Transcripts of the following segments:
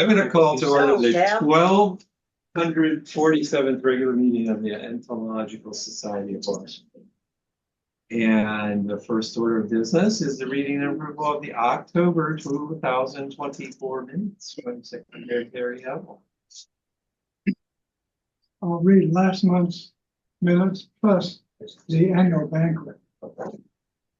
going to call to order the 1247th regular meeting of the Entomological Society of Washington. And the first order of business is the reading and approval of the October 2024 minutes from Secretary Hubble. I'll read last month's minutes plus the annual banquet.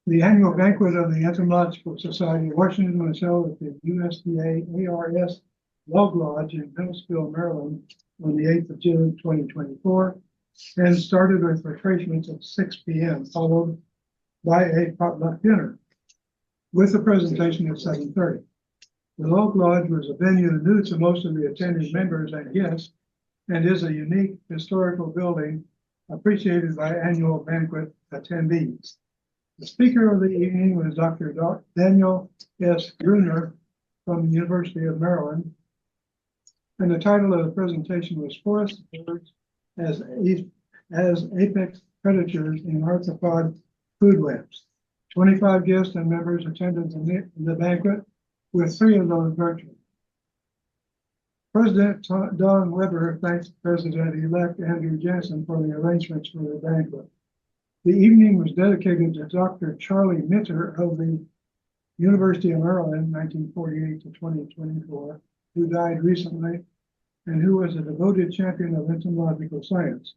The annual banquet of the Entomological Society of Washington was held at the USDA-APHIS Log Lodge in Huntsville, Maryland on the 8th of June, 2024, and started with refreshments at 6 p.m., followed by a potluck dinner with a presentation at 7:30. The Log Lodge was a venue new to most of the attending members and guests, and is a unique historical building appreciated by annual banquet attendees. The speaker of the evening was Dr. Daniel S. Gruner from the University of Maryland, and the title of the presentation was Forest Birds as Apex Predators in Arthropod Food Webs. 25 guests and members attended the banquet, with 3 of those virtual. President Don Weber thanks President-elect Andrew Jansen for the arrangements for the banquet. The evening was dedicated to Dr. Charlie Mitter of the University of Maryland, 1948 to 2024, who died recently and who was a devoted champion of entomological science.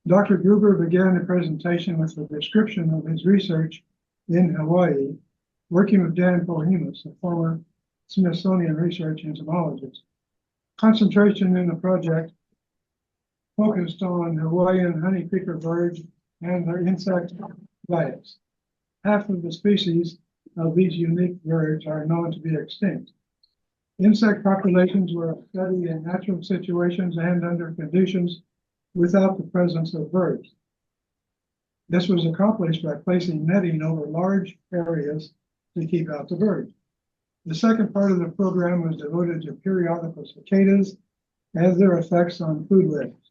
Dr. Gruber began the presentation with a description of his research in Hawaii, working with Dan Pohemus, a former Smithsonian research entomologist. Concentration in the project focused on Hawaiian honeypicker birds and their insect diets. Half of the species of these unique birds are known to be extinct. Insect populations were studied in natural situations and under conditions without the presence of birds. This was accomplished by placing netting over large areas to keep out the birds. The second part of the program was devoted to periodical cicadas and their effects on food webs.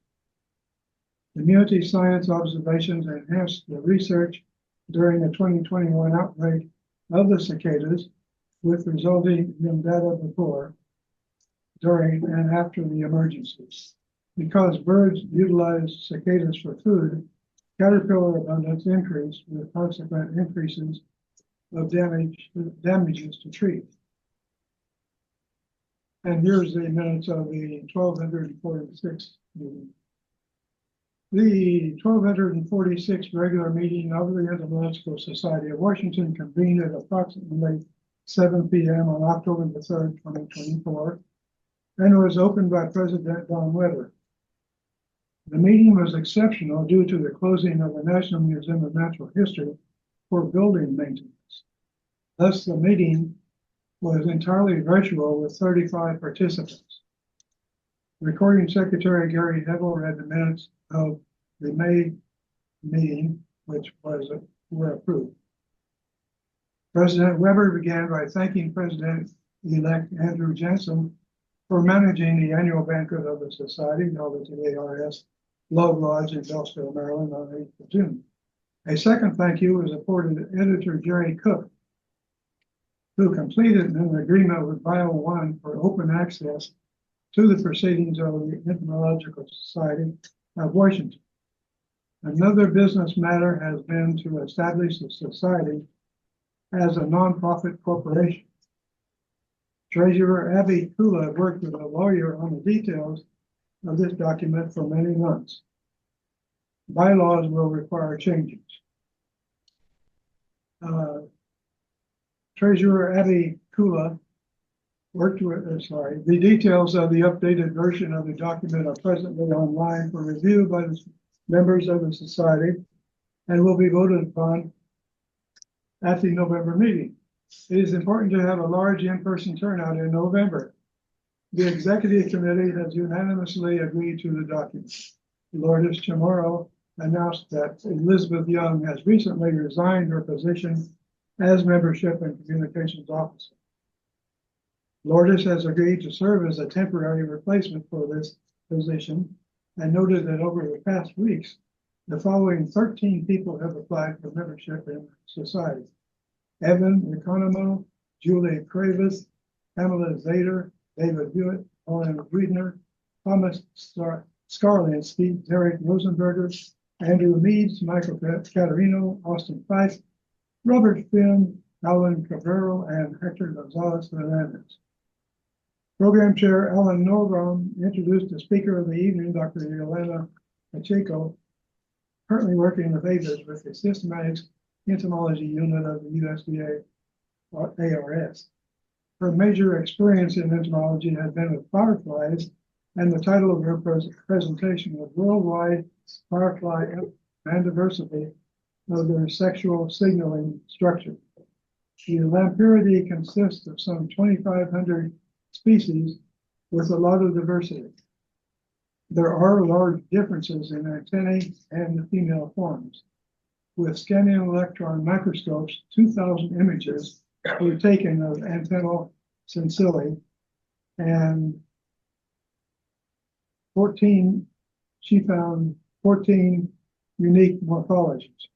Community science observations enhanced the research during the 2021 outbreak of the cicadas, with resulting in data before, during, and after the emergencies. Because birds utilize cicadas for food, caterpillar abundance increased, with consequent increases of damages to trees. And here's the minutes of the 1246 meeting. The 1246 regular meeting of the Entomological Society of Washington convened at approximately 7 p.m. on October the 3rd, 2024, and was opened by President Don Weber. The meeting was exceptional due to the closing of the National Museum of Natural History for building maintenance. Thus, the meeting was entirely virtual with 35 participants. Recording Secretary Gary Hebel read the minutes of the May meeting, which were approved. President Weber began by thanking President-elect Andrew Jansen for managing the annual banquet of the Society held at the ARS Log Lodge in Beltsville, Maryland on 8th of June. A second thank you was afforded to Editor Jerry Cook, who completed an agreement with Bio1 for open access to the proceedings of the Entomological Society of Washington. Another business matter has been to establish the society as a nonprofit corporation. Treasurer Abby Kula worked with a lawyer on the details of this document for many months. Bylaws will require changes. Treasurer Abby Kula worked with, the details of the updated version of the document are presently online for review by the members of the society and will be voted upon at the November meeting. It is important to have a large in-person turnout in November. The executive committee has unanimously agreed to the document. Lourdes Chamorro announced that Elizabeth Young has recently resigned her position as membership and communications officer. Lourdes has agreed to serve as a temporary replacement for this position and noted that over the past weeks, the following 13 people have applied for membership in society: Evan Economo, Julie Kravis, Pamela Zader, David Hewitt, Owen Wiedner, Thomas Scarlett, Steve Derek Rosenberger, Andrew Meads, Michael Caterino, Austin Fife, Robert Finn, Alan Cabrero, and Hector Gonzalez Hernandez. Program Chair Alan Norgrom introduced the speaker of the evening, Dr. Yelena Pacheco, currently working with APHIS with the Systematics Entomology Unit of the USDA ARS. Her major experience in entomology has been with fireflies, and the title of her presentation was Worldwide Firefly and Diversity of Their Sexual Signaling Structure. The Lampyridae consists of some 2,500 species with a lot of diversity. There are large differences in antennae and the female forms. With scanning electron microscopes, 2,000 images were taken of antennal cincillae, and she found 14 unique morphologies.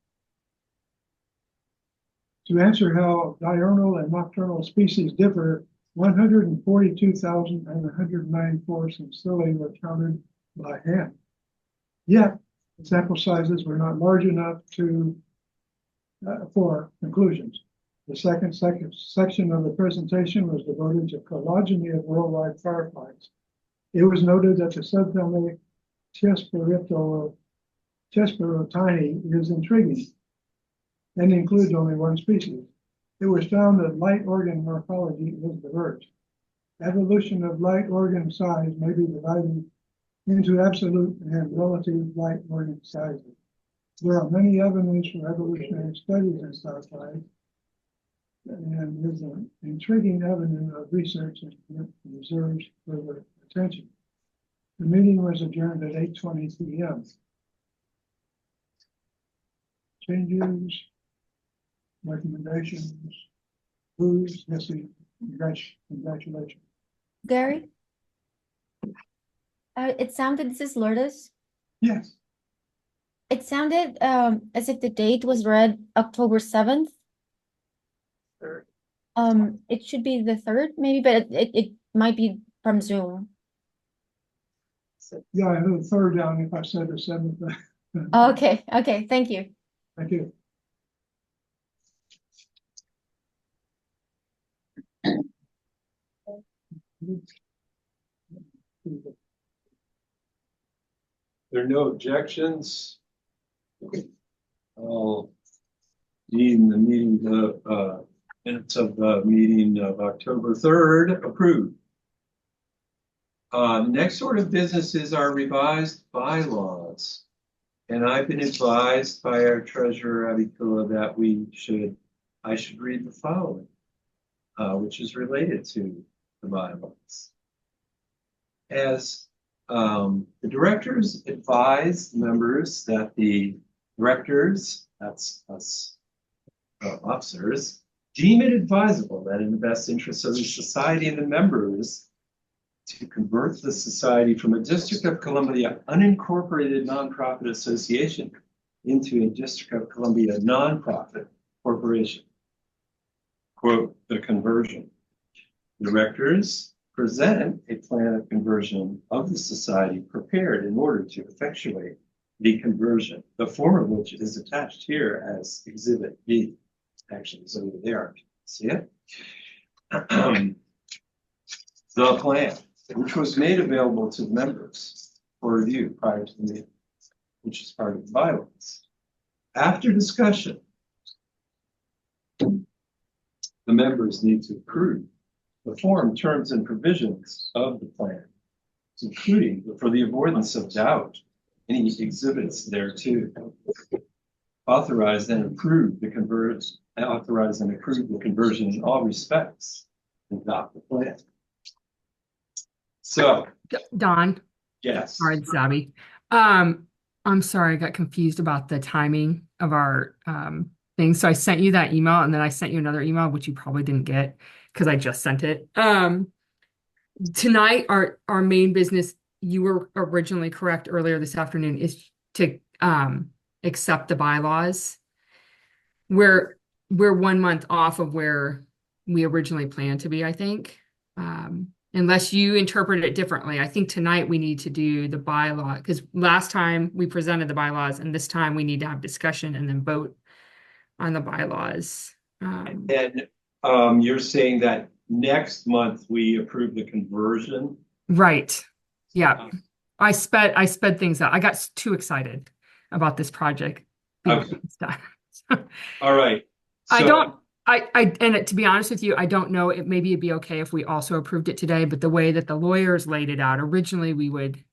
To answer how diurnal and nocturnal species differ, 142,194 cincillae were counted by hand. Yet, the sample sizes were not large enough for conclusions. The second section of the presentation was devoted to phylogeny of worldwide fireflies. It was noted that the subfamily Chesperotini is intriguing and includes only one species. It was found that light organ morphology is diverse. Evolution of light organ size may be divided into absolute and relative light organ sizes. There are many avenues for evolutionary studies in fireflies, and is an intriguing avenue of research and deserves further attention. The meeting was adjourned at 8:20 p.m. Changes, recommendations, who's missing? Congratulations. Gary? It sounded, this is Lourdes. Yes. It sounded as if the date was read October 7th. It should be the 3rd, maybe, but it might be from Zoom. Yeah, I heard the 3rd down if I said the 7th. Okay, thank you. Thank you. There are no objections. I'll deem the meeting, minutes of the meeting of October 3rd approved. Next order of business is our revised bylaws. And I've been advised by our treasurer, Abikula, that I should read the following, which is related to the bylaws. As the directors advise members that the directors, that's us officers, deem it advisable that in the best interest of the society and the members to convert the society from a District of Columbia unincorporated nonprofit association into a District of Columbia nonprofit corporation. Quote, the conversion. Directors present a plan of conversion of the society prepared in order to effectuate the conversion, the form of which is attached here as Exhibit B. Actually, it's over there. See it? The plan, which was made available to members for review prior to the meeting, which is part of the bylaws. After discussion, the members need to approve the form, terms, and provisions of the plan, including, for the avoidance of doubt, any exhibits thereto. Authorize and approve the conversion in all respects, and adopt the plan. So, Don, yes. sorry, it's Abby. I'm sorry, I got confused about the timing of our thing. So I sent you that email, and then I sent you another email, which you probably didn't get because I just sent it. Tonight, our main business, you were originally correct earlier this afternoon, is to accept the bylaws. We're 1 month off of where we originally planned to be, I think. unless you interpret it differently. I think tonight we need to do the bylaw, because last time we presented the bylaws, and this time we need to have discussion and then vote on the bylaws. And you're saying that next month we approve the conversion? Right. Yeah. I sped things up. I got too excited about this project being Okay. done. All right. And to be honest with you, I don't know, maybe it'd be okay if we also approved it today, but the way that the lawyers laid it out, originally we would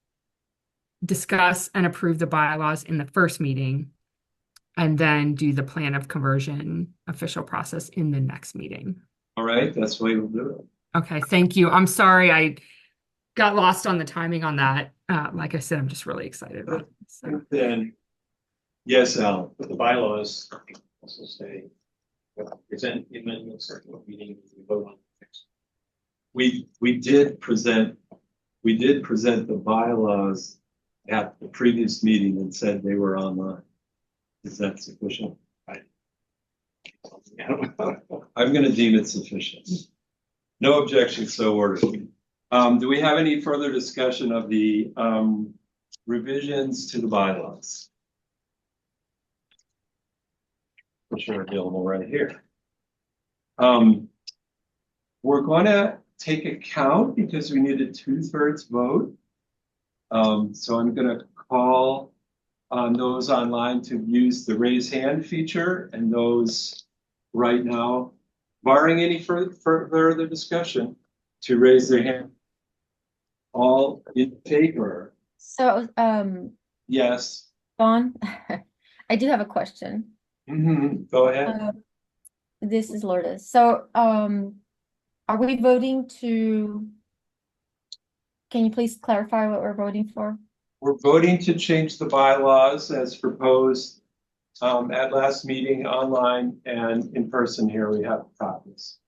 discuss and approve the bylaws in the first meeting and then do the plan of conversion official process in the next meeting. All right, that's the way we'll do it. Okay, thank you. I'm sorry I got lost on the timing on that. Like I said, I'm just really excited about it. So. Then, yes, Alan. But the bylaws also say, present the amendments at the meeting, we vote on things. We did present the bylaws at the previous meeting and said they were online. Is that sufficient? I'm going to deem it sufficient. No objection, so ordered. Do we have any further discussion of the revisions to the bylaws? Which are available right here. We're going to take a count because we need a 2/3 vote. So I'm going to call on those online to use the raise hand feature, and those right now, barring any further discussion, to raise their hand. All in favor? So, Yes. Vaughn, I do have a question. Go ahead. This is Lourdes. So, are we voting to, can you please clarify what we're voting for? We're voting to change the bylaws as proposed at last meeting, online and in person. Here we have copies.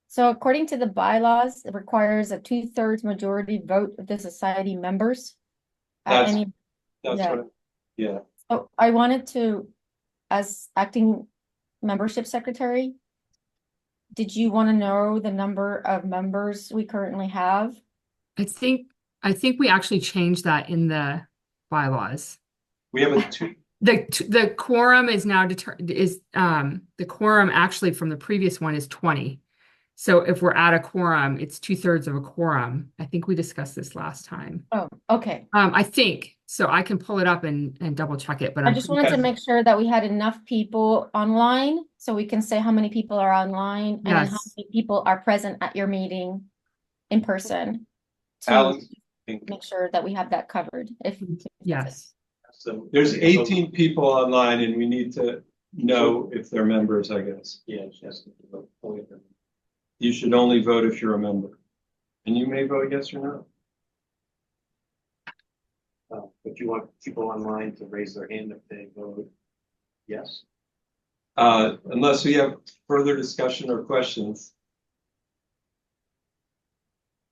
So according to the bylaws, it requires a 2/3 majority vote of the society members. That's Yeah. what, yeah. So I wanted to, as acting membership secretary, did you want to know the number of members we currently have? I think we actually changed that in the bylaws. We have a two. The quorum is now the quorum actually from the previous one is 20. So if we're at a quorum, it's 2/3 of a quorum. I think we discussed this last time. Oh, okay. I think so. I can pull it up and double check it. But I just wanted to make sure that we had enough people online so we can say how many people are online and how Yes. many people are present at your meeting in person. To Alan, make sure that we have that covered. Yes. So there's 18 people online, and we need to know if they're members, I guess. yes, yes. You should only vote if you're a member. And you may vote yes or no. But you want people online to raise their hand if they vote yes? Unless we have further discussion or questions.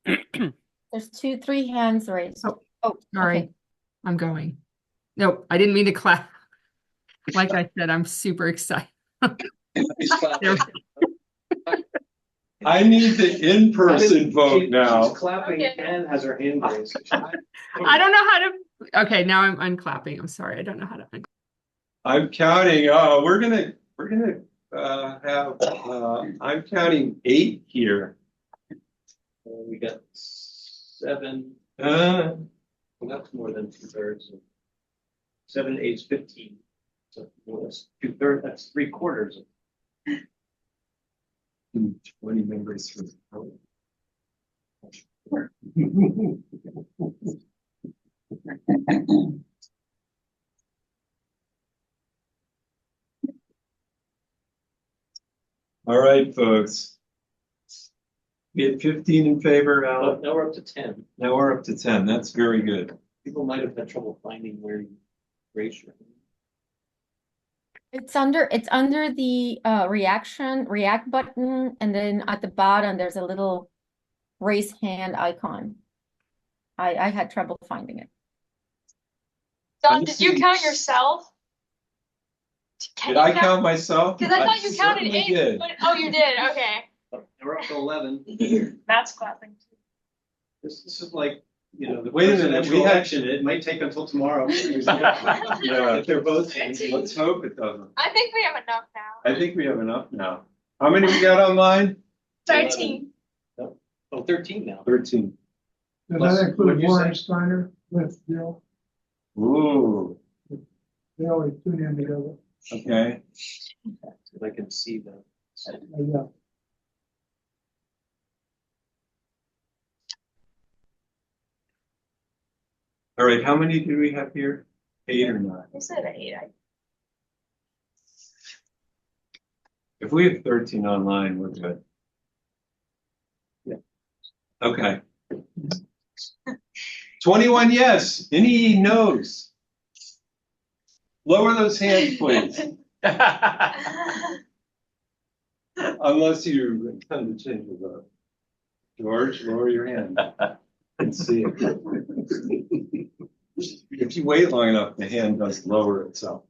There's 3 hands raised. Oh, Sorry. okay. I'm going. Nope, I didn't mean to clap. Like I said, I'm super excited. There- I need the in-person vote now. She's clapping and has her hand raised. I don't know how to. Okay, now I'm unclapping. I'm sorry. I don't know how to. I'm counting. We're gonna have. I'm counting 8 here. We got 7. Uh, Well, that's more than 2/3. 7 and 8 is 15. So well, that's 2/3. That's 3/4. 20 members for. All right, folks. We had 15 in favor, Alan. Now we're up to 10. Now we're up to 10. That's very good. People might have had trouble finding where you raise your hand. It's under the react button, and then at the bottom there's a little raise hand icon. I had trouble finding it. Don, did you count yourself? Did I count myself? Because I thought you counted certainly 8. did. Oh, you did. Okay. We're up to 11. Matt's clapping. This is like, you know, the Wait a minute, presidential election, it might take until tomorrow. Yeah. If they're both. Let's hope it doesn't. I think we have enough now. I think we have enough now. How many we got online? 13. Oh, 13 now. 13. Does Plus, that include what'd you Warren say? Steiner with Bill? Ooh, They always tune in together. okay. I can see them. Yeah. All right, how many do we have here? 8 or 9? You said 8. If we have 13 online, we're good. Yeah. Okay. 21 yes. Any no's? Lower those hands, please. Unless you intend to change the vote. George, lower your hand. Let's see. If you wait long enough, the hand does lower itself.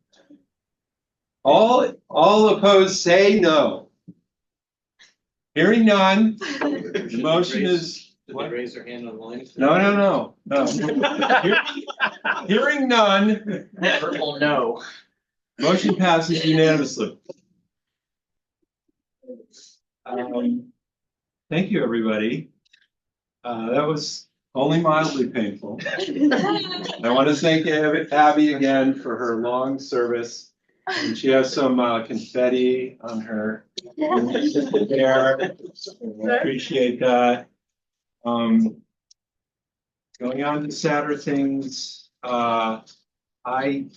All opposed, say no. Hearing none, the motion is. Did they raise their hand online? No. Hearing none, Purple no. motion passes unanimously. Thank you, everybody. That was only mildly painful. I want to thank Abby again for her long service. And she has some confetti on her hair. I appreciate that. Going on to sadder things, I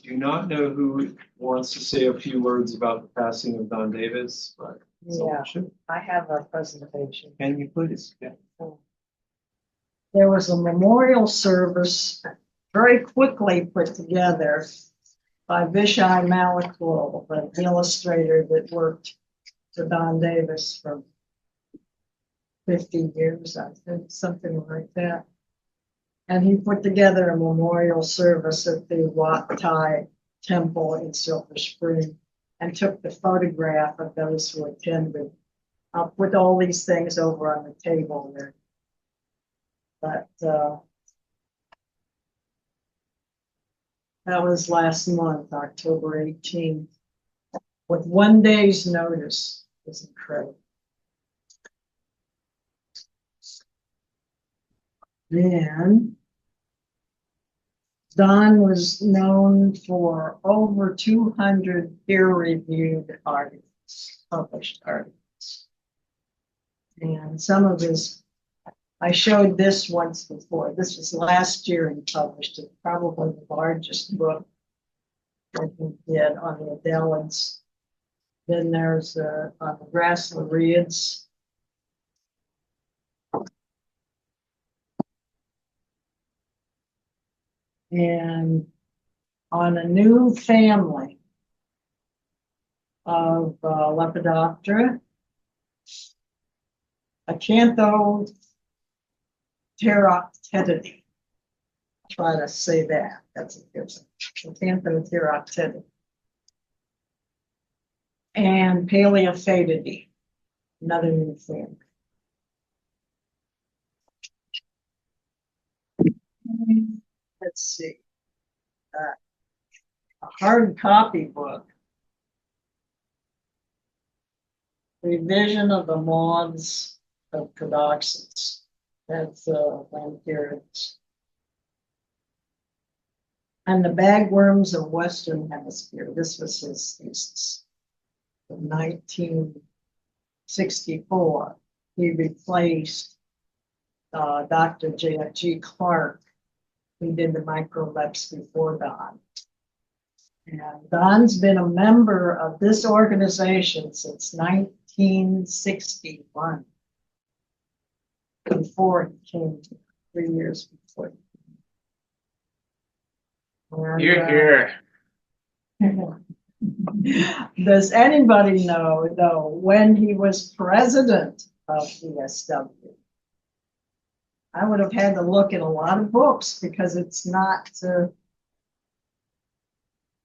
do not know who wants to say a few words about the passing of Don Davis, but someone should. I have a presentation. Can you please? Yeah. There was a memorial service very quickly put together by Vishai Malakul, the illustrator that worked for Don Davis for 50 years, I think, something like that. And he put together a memorial service at the Wat Thai Temple in Silver Spring and took the photograph of those who attended. I'll put all these things over on the table there. But that was last month, October 18th, with 1 day's notice. It was incredible. Then Don was known for over 200 peer-reviewed articles, published articles. And some of his, I showed this once before. This was last year he published it, probably the largest book that he did on the Adelids. Then there's on the Grassleriids. And on a new family of Lepidoptera, Acanthopteropteridae. Try to say that. That's a good one. Acanthopteropteridae. And Paleophaetidae, another new family. Let's see. A hard copy book. Revision of the moths of Cadoxus. That's Lampyrids. And the bagworms of Western Hemisphere. This was his thesis. In 1964, he replaced Dr. J.F.G. Clark, who did the microleps before Don. And Don's been a member of this organization since 1961. Before he came, 3 years before. And, You're here. does anybody know, though, when he was president of ESW? I would have had to look at a lot of books because it's not,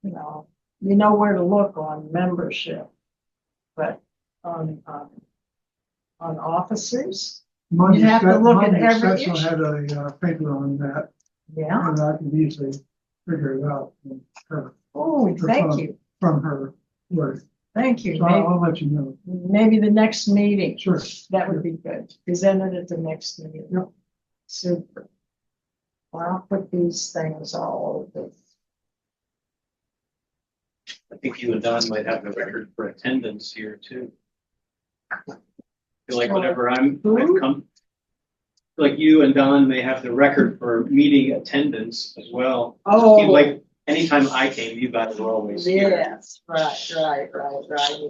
you know where to look on membership, but on officers, You'd have to look at Monty every Stetzel issue. had a paper on that, Yeah. and I could easily figure it out Oh, thank you. from her work. Thank you. So I'll let you know. Maybe the next meeting. Sure. That would be good. Present it at the next meeting. Yep. Super. Well, I'll put these things all over. I think you and Don might have the record for attendance here too. I feel like whenever I've come, like you and Don may have the record for meeting attendance as well. Oh. Seems like anytime I came, you guys were always here. Yes, right, yeah.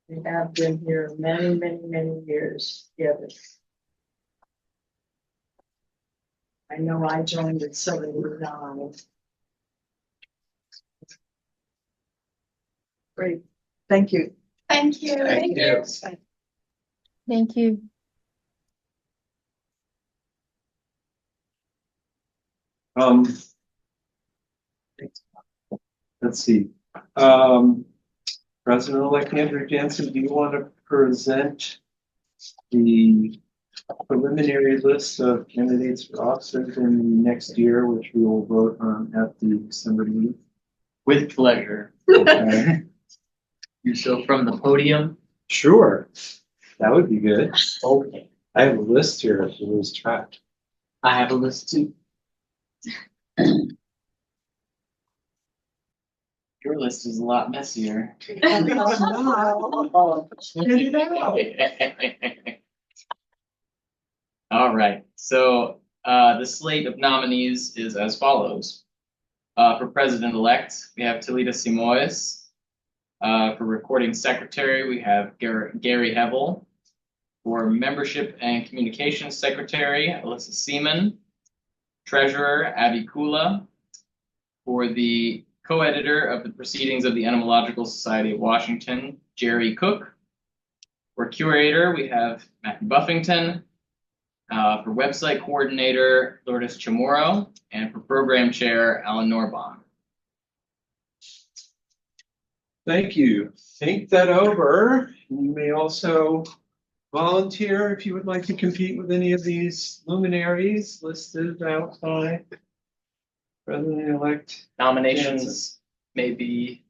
We have been here many years together. I know I joined at 79. Great, thank you. Thank you. Thank you. Thank you. Let's see. President-elect Andrew Jansen, do you want to present the preliminary list of candidates for officers in the next year, which we will vote on at the December meeting? With pleasure. Okay. You so from the podium? Sure, that would be good. Okay. I have a list here if you lose track. I have a list too. Your list is a lot messier. All right, so the slate of nominees is as follows. For president-elect, we have Talita Simoes. For recording secretary, we have Gary Hevel. For membership and communications secretary, Alyssa Seaman. Treasurer, Abby Kula. For the co-editor of the Proceedings of the Entomological Society of Washington, Jerry Cook. For curator, we have Matthew Buffington. For website coordinator, Lourdes Chamorro. And for program chair, Alan Norbon. Thank you. Think that over. You may also volunteer if you would like to compete with any of these luminaries listed outside. President-elect. Nominations may be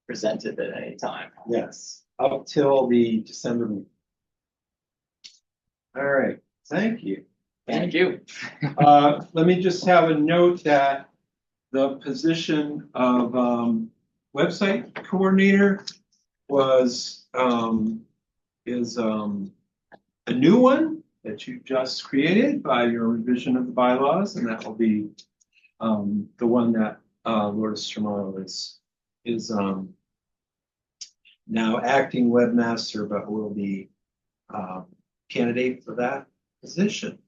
presented at any time. Yes, up till the December meeting. All right, thank you. Thank you. Let me just have a note that the position of website coordinator was is a new one that you just created by your revision of the bylaws, and that will be the one that Lourdes Chamorro is now acting webmaster, but will be candidate for that position.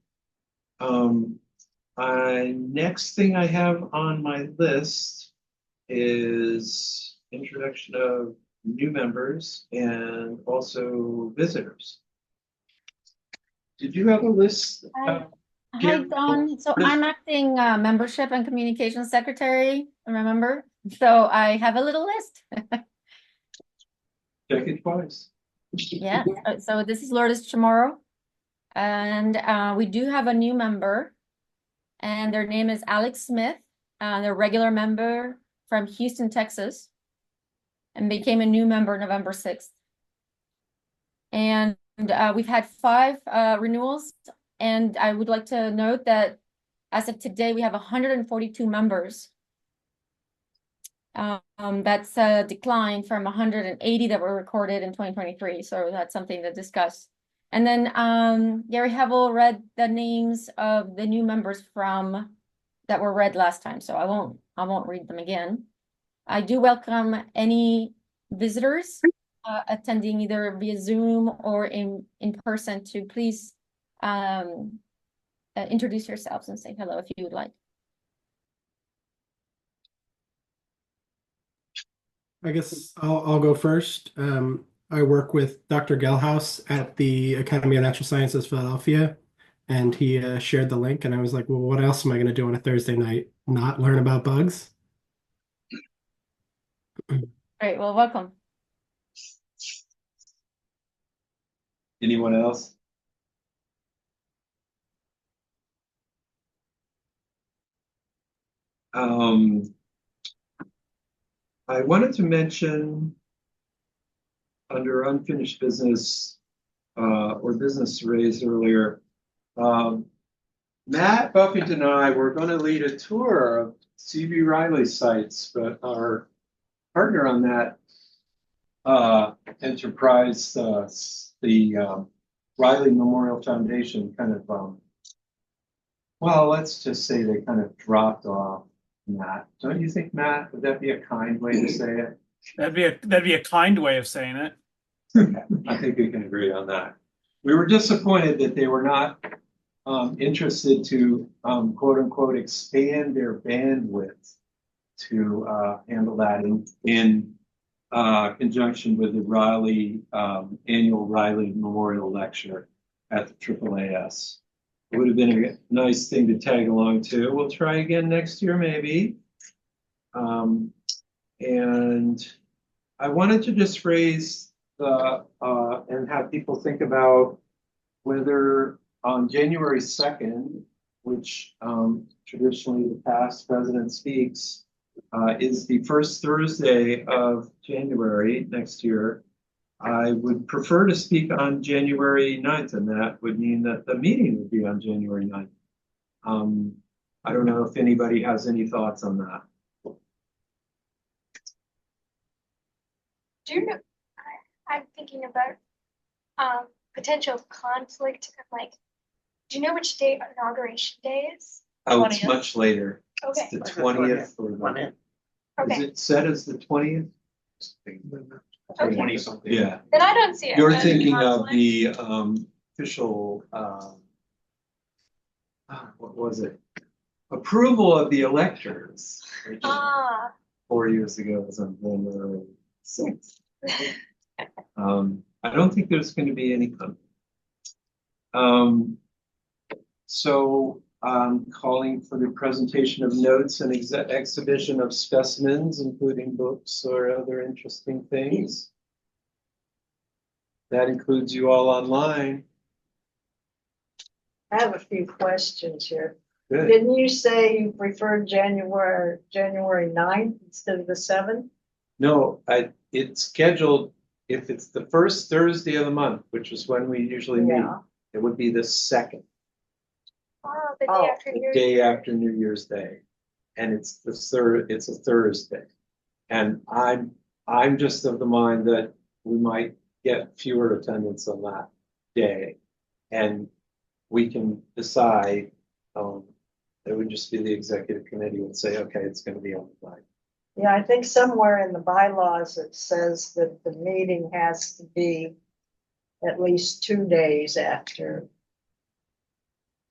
Next thing I have on my list is introduction of new members and also visitors. Did you have a list? Hi, Yeah. Dawn. So I'm acting membership and communications secretary, remember? So I have a little list. Check it twice. Yeah, so this is Lourdes Chamorro. And we do have a new member. And their name is Alex Smith. They're a regular member from Houston, Texas. And became a new member November 6th. And we've had 5 renewals. And I would like to note that as of today, we have 142 members. That's a decline from 180 that were recorded in 2023. So that's something to discuss. And then Gary Hevel read the names of the new members from that were read last time. So I won't read them again. I do welcome any visitors attending either via Zoom or in person to please introduce yourselves and say hello if you would like. I guess I'll go first. I work with Dr. Gelhaus at the Academy of Natural Sciences, Philadelphia, and he shared the link, and I was like, well, what else am I going to do on a Thursday night? Not learn about bugs? Great, well, welcome. Anyone else? I wanted to mention under unfinished business, or business raised earlier, Matt Buffington and I were going to lead a tour of C.B. Riley sites, but our partner on that enterprise, the Riley Memorial Foundation, kind of, well, let's just say they kind of dropped off Matt. Don't you think, Matt? Would that be a kind way to say it? That'd be a kind way of saying it. I think we can agree on that. We were disappointed that they were not interested to quote unquote expand their bandwidth to handle that in conjunction with the Riley annual Riley Memorial Lecture at the AAAS. It would have been a nice thing to tag along to. We'll try again next year, maybe. And I wanted to just raise and have people think about whether on January 2nd, which traditionally the past president speaks, is the first Thursday of January next year. I would prefer to speak on January 9th, and that would mean that the meeting would be on January 9th. I don't know if anybody has any thoughts on that. Do you know, I'm thinking about potential conflict of like, do you know which day inauguration day is? Oh, it's 20th. much later. Okay, It's the 20th or the, is okay, it set as the 20th? okay. 20 something. Yeah. Then I don't see it. You're as a thinking of conflict. the official, what was it? Approval of the electors. Which Ah, 4 years ago was on January 6th. I don't think there's going to be any conflict. So I'm calling for the presentation of notes and exhibition of specimens, including books or other interesting things. That includes you all online. I have a few questions here. Good. Didn't you say you preferred January 9th instead of the 7th? No, it's scheduled, if it's the first Thursday of the month, which is when we usually meet, Yeah. it would be the 2nd, oh, the day Oh, after the New day Year's. after New Year's Day. And it's the third, it's a Thursday. And I'm just of the mind that we might get fewer attendance on that day. And we can decide, it would just be the executive committee would say, okay, it's gonna be on the night. Yeah, I think somewhere in the bylaws it says that the meeting has to be at least 2 days after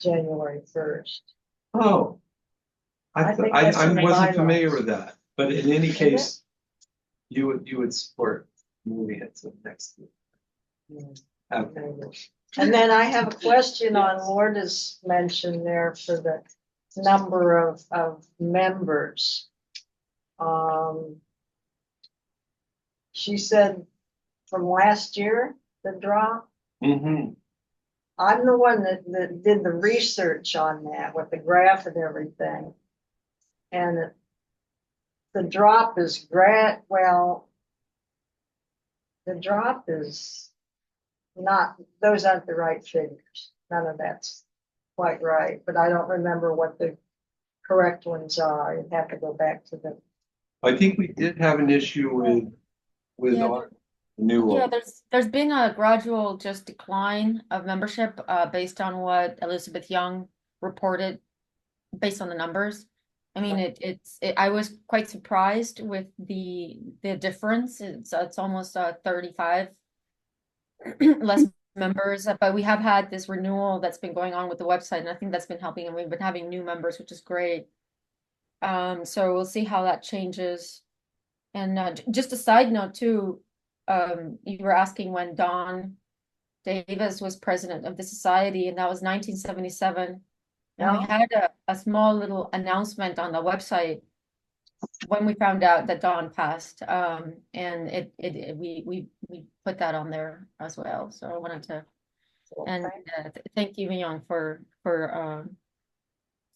January 1st. Oh. I think that's in the wasn't bylaws. familiar with that, but in any case, you would support moving it to next week. Okay. And then I have a question on Lorda's mention there for the number of members. She said from last year, the drop. Mm-hmm. I'm the one that did the research on that with the graph and everything. And the drop is well, the drop is not, those aren't the right figures. None of that's quite right, but I don't remember what the correct ones are. You'd have to go back to the. I think we did have an issue with Yeah, our new Yeah, one. there's been a gradual just decline of membership based on what Elizabeth Young reported based on the numbers. I mean, I was quite surprised with the difference. It's almost 35 less members, but we have had this renewal that's been going on with the website, and I think that's been helping, and we've been having new members, which is great. So we'll see how that changes. And just a side note too, you were asking when Don Davis was president of the society, and that was 1977. And we had a small little announcement on the website when we found out that Don passed. And we put that on there as well. So I wanted to, and thank you, Myung, for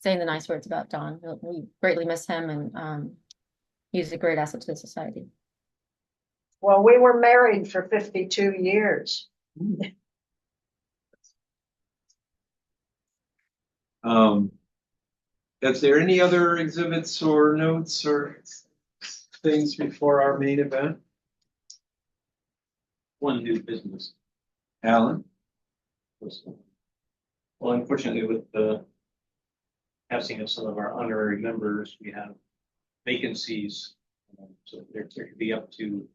saying the nice words about Don. We greatly miss him, and he's a great asset to the society. Well, we were married for 52 years. Is there any other exhibits or notes or things before our main event? One new business. Alan? Well, unfortunately, with the passing of some of our honorary members, we have vacancies. So there could be up to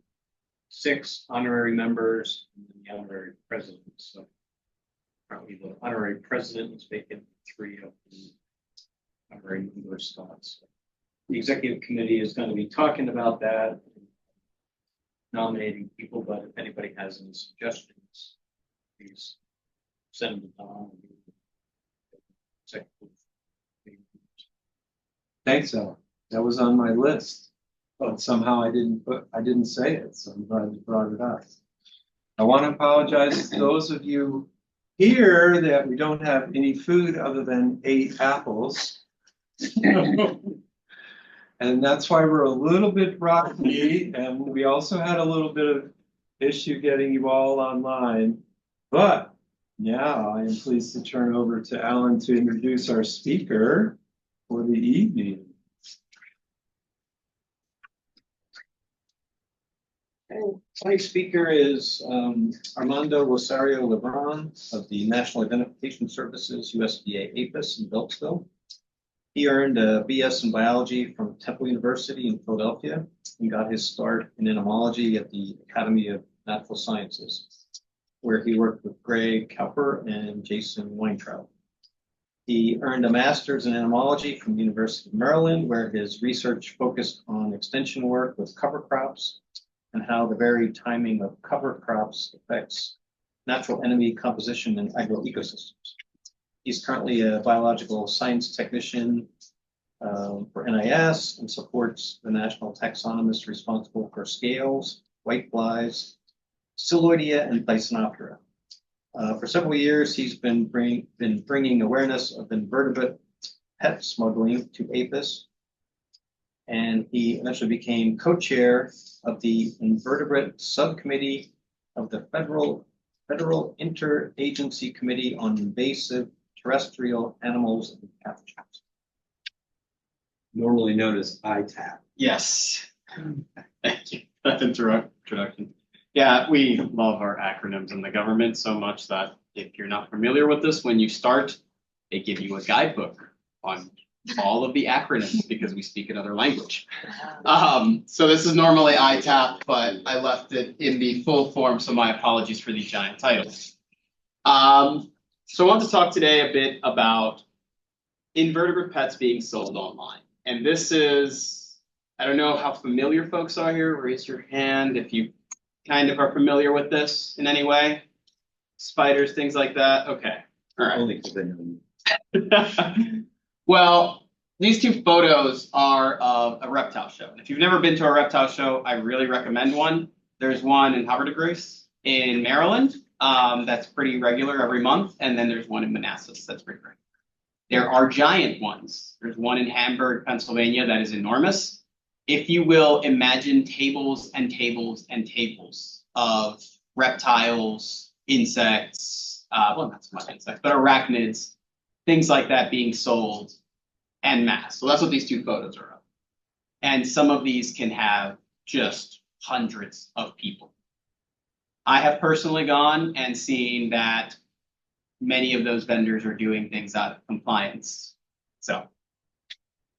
6 honorary members and then the honorary president. So currently the honorary president is vacant, 3 of the honorary member spots. The executive committee is going to be talking about that, nominating people, but if anybody has any suggestions, please send them on. Thanks, Alan. That was on my list, but somehow I didn't say it, so I'm glad you brought it up. I want to apologize to those of you here that we don't have any food other than 8 apples. And that's why we're a little bit rocky, and we also had a little bit of issue getting you all online. But now I am pleased to turn over to Alan to introduce our speaker for the evening. Tonight's speaker is Armando Rosario-Lebron of the National Identification Services, USDA-APHIS in Beltsville. He earned a BS in biology from Temple University in Philadelphia and got his start in entomology at the Academy of Natural Sciences, where he worked with Greg Cowper and Jason Weintraub. He earned a master's in entomology from the University of Maryland, where his research focused on extension work with cover crops and how the varied timing of cover crops affects natural enemy composition in agroecosystems. He's currently a biological science technician for NIS and supports the national taxonomist responsible for scales, whiteflies, Psiloidea, and Thysanoptera. For several years, he's been bringing awareness of invertebrate pet smuggling to APHIS, and he eventually became co-chair of the invertebrate subcommittee of the Federal Interagency Committee on Invasive Terrestrial Animals and Pathogens. Normally known as ITAP. Yes. Thank you for that introduction. Yeah, we love our acronyms in the government so much that if you're not familiar with this, when you start, they give you a guidebook on all of the acronyms because we speak another language. So this is normally ITAP, but I left it in the full form, so my apologies for the giant titles. So I want to talk today a bit about invertebrate pets being sold online. And this is, I don't know how familiar folks are here. Raise your hand if you kind of are familiar with this in any way. Spiders, things like that. Okay. All right. Only because I know. Well, these 2 photos are of a reptile show. And if you've never been to a reptile show, I really recommend one. There's one in Havre de Grace in Maryland. That's pretty regular every month. And then there's one in Manassas that's pretty regular. There are giant ones. There's one in Hamburg, Pennsylvania that is enormous. If you will, imagine tables and tables and tables of reptiles, insects, well, not so much insects, but arachnids, things like that being sold en masse. So that's what these 2 photos are of. And some of these can have just hundreds of people. I have personally gone and seen that many of those vendors are doing things out of compliance. So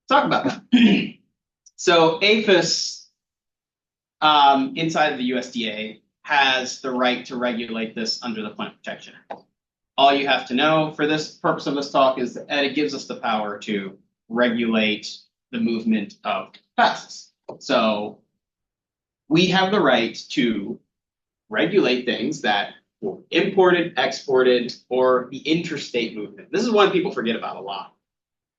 talk about that. So APHIS, inside of the USDA, has the right to regulate this under the Plant Protection Act. All you have to know for this purpose of this talk is that it gives us the power to regulate the movement of pests. So we have the right to regulate things that were imported, exported, or the interstate movement. This is one people forget about a lot.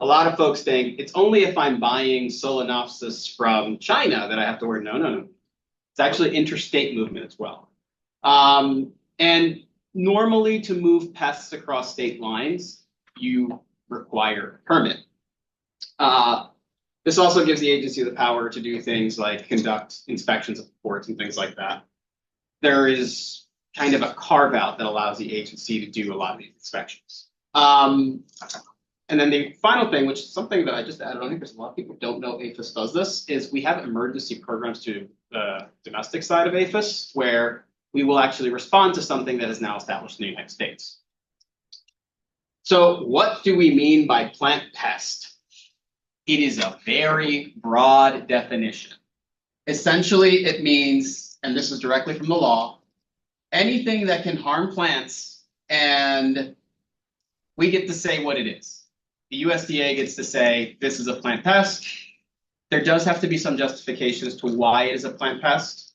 A lot of folks think it's only if I'm buying Solenopsis from China that I have to worry. No. It's actually interstate movement as well. And normally to move pests across state lines, you require a permit. This also gives the agency the power to do things like conduct inspections of ports and things like that. There is kind of a carve out that allows the agency to do a lot of these inspections. And then the final thing, which is something that I just added on here because a lot of people don't know APHIS does this, is we have emergency programs to the domestic side of APHIS where we will actually respond to something that is now established in the United States. So what do we mean by plant pest? It is a very broad definition. Essentially, it means, and this is directly from the law, anything that can harm plants, and we get to say what it is. The USDA gets to say, this is a plant pest. There does have to be some justification as to why it is a plant pest.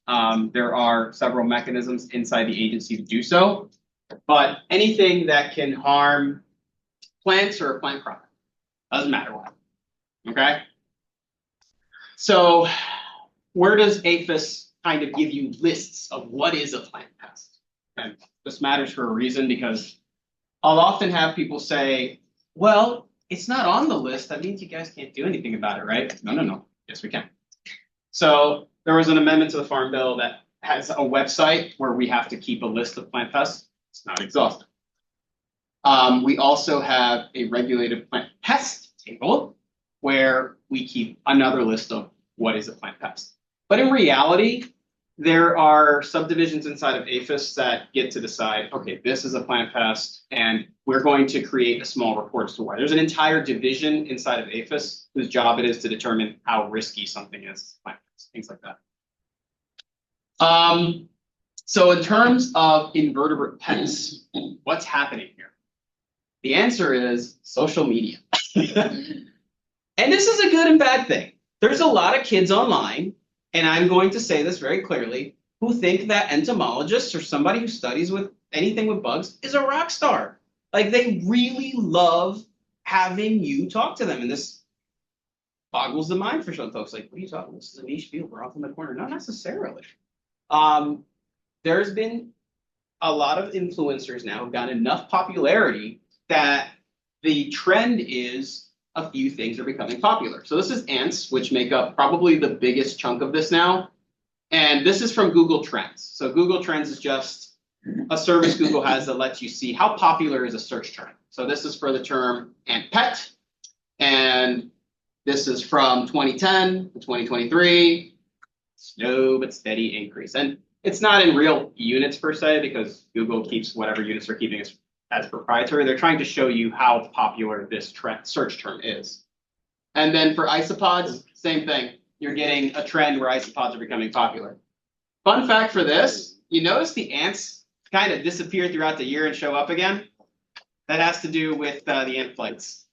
There are several mechanisms inside the agency to do so, but anything that can harm plants or a plant crop, doesn't matter what, okay? So where does APHIS kind of give you lists of what is a plant pest? And this matters for a reason, because I'll often have people say, well, it's not on the list. That means you guys can't do anything about it, right? No. Yes, we can. So there was an amendment to the Farm Bill that has a website where we have to keep a list of plant pests. It's not exhaustive. We also have a regulated plant pest table where we keep another list of what is a plant pest. But in reality, there are subdivisions inside of APHIS that get to decide, okay, this is a plant pest, and we're going to create a small report as to why. There's an entire division inside of APHIS whose job it is to determine how risky something is, plant pest, things like that. So in terms of invertebrate pests, what's happening here? The answer is social media. And this is a good and bad thing. There's a lot of kids online, and I'm going to say this very clearly, who think that entomologists or somebody who studies with anything with bugs is a rock star. Like, they really love having you talk to them. And this boggles the mind for some folks. Like, what are you talking about? This is a niche field. We're off in the corner. Not necessarily. There's been a lot of influencers now who've gotten enough popularity that the trend is a few things are becoming popular. So this is ants, which make up probably the biggest chunk of this now. And this is from Google Trends. So Google Trends is just a service Google has that lets you see how popular is a search term. So this is for the term ant pet. And this is from 2010 to 2023. Slow but steady increase. And it's not in real units per se, because Google keeps whatever units they're keeping as proprietary. They're trying to show you how popular this search term is. And then for isopods, same thing. You're getting a trend where isopods are becoming popular. Fun fact for this, you notice the ants kind of disappear throughout the year and show up again? That has to do with the ant flights.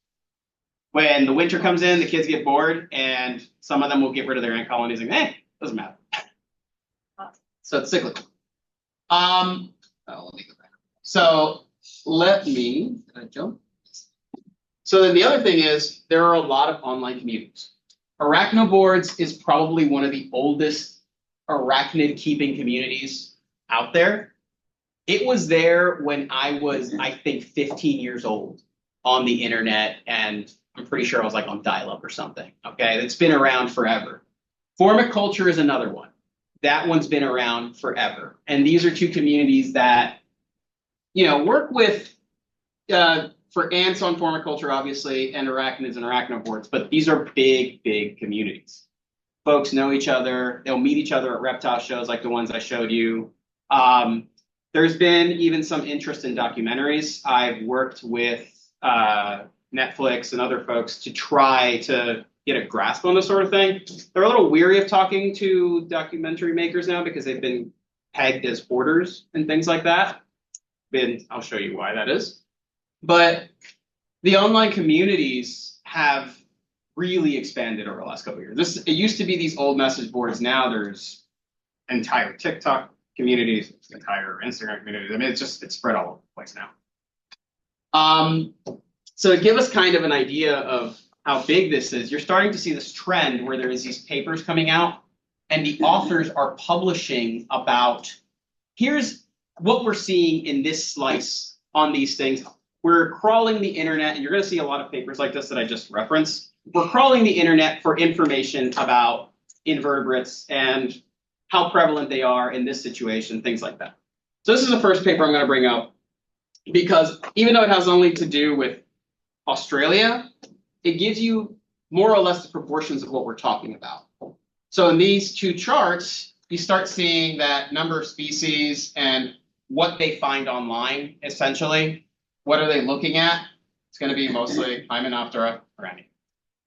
When the winter comes in, the kids get bored, and some of them will get rid of their ant colonies and, doesn't matter. So it's cyclical. Let me go back. So let me jump. So then the other thing is there are a lot of online communities. Arachnoboards is probably one of the oldest arachnid keeping communities out there. It was there when I was, I think, 15 years old on the internet, and I'm pretty sure I was like on dial-up or something. Okay, it's been around forever. Formiculture is another one. That one's been around forever. And these are two communities that, work with, for ants on formiculture, obviously, and arachnids and arachnoboards, but these are big, big communities. Folks know each other. They'll meet each other at reptile shows like the ones I showed you. There's been even some interest in documentaries. I've worked with Netflix and other folks to try to get a grasp on this sort of thing. They're a little weary of talking to documentary makers now because they've been pegged as hoarders and things like that. I'll show you why that is. But the online communities have really expanded over the last couple of years. It used to be these old message boards. Now there's entire TikTok communities, entire Instagram communities. I mean, it's spread all over the place now. So to give us kind of an idea of how big this is, you're starting to see this trend where there is these papers coming out, and the authors are publishing about, here's what we're seeing in this slice on these things. We're crawling the internet, and you're going to see a lot of papers like this that I just referenced, we're crawling the internet for information about invertebrates and how prevalent they are in this situation, things like that. So this is the first paper I'm going to bring up, because even though it has only to do with Australia, it gives you more or less the proportions of what we're talking about. So in these two charts, you start seeing that number of species and what they find online, essentially. What are they looking at? It's going to be mostly Hymenoptera rami.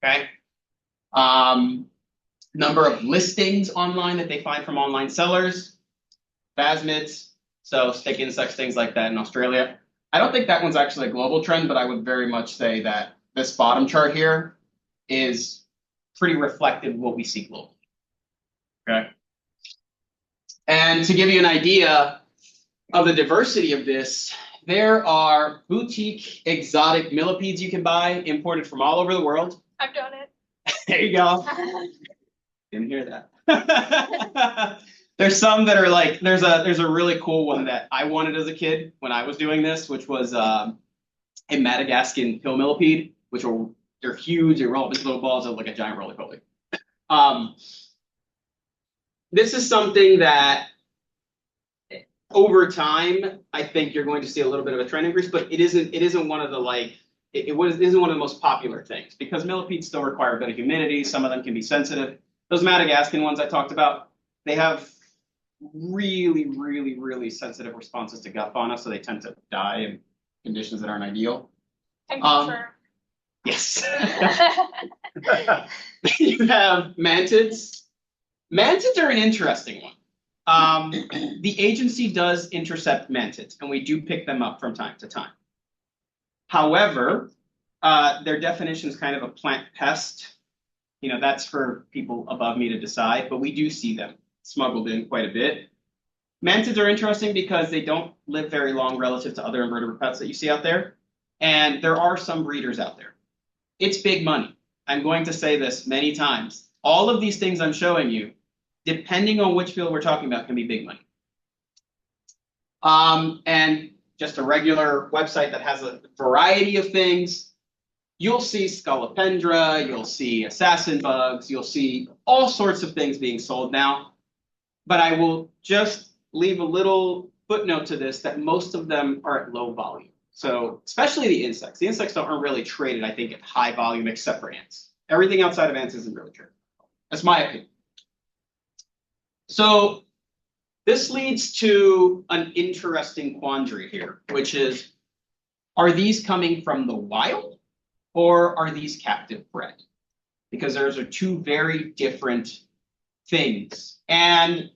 Okay. Number of listings online that they find from online sellers, phasmids, so stick insects, things like that in Australia. I don't think that one's actually a global trend, but I would very much say that this bottom chart here is pretty reflective of what we see globally. Okay. And to give you an idea of the diversity of this, there are boutique exotic millipedes you can buy imported from all over the world. I've done it. There you go. Didn't hear that. There's some that are like, there's a really cool one that I wanted as a kid when I was doing this, which was a Madagascan pill millipede, which they're huge. They roll up into little balls that look like a giant roly-poly. This is something that over time, I think you're going to see a little bit of a trend increase, but it isn't one of the like, isn't one of the most popular things, because millipedes still require a bit of humidity. Some of them can be sensitive. Those Madagascan ones I talked about, they have really, really, really sensitive responses to gut fauna, so they tend to die in conditions that aren't ideal. And confirm. Yes. You have mantids. Mantids are an interesting one. The agency does intercept mantids, and we do pick them up from time to time. However, their definition is kind of a plant pest. You know, that's for people above me to decide, but we do see them smuggled in quite a bit. Mantids are interesting because they don't live very long relative to other invertebrate pets that you see out there. And there are some breeders out there. It's big money. I'm going to say this many times. All of these things I'm showing you, depending on which field we're talking about, can be big money. And just a regular website that has a variety of things, you'll see Scolopendra, you'll see assassin bugs, you'll see all sorts of things being sold now. But I will just leave a little footnote to this, that most of them are at low volume. So especially the insects. The insects aren't really traded, I think, at high volume, except for ants. Everything outside of ants isn't really traded. That's my opinion. So this leads to an interesting quandary here, which is, are these coming from the wild or are these captive bred? Because those are two very different things. And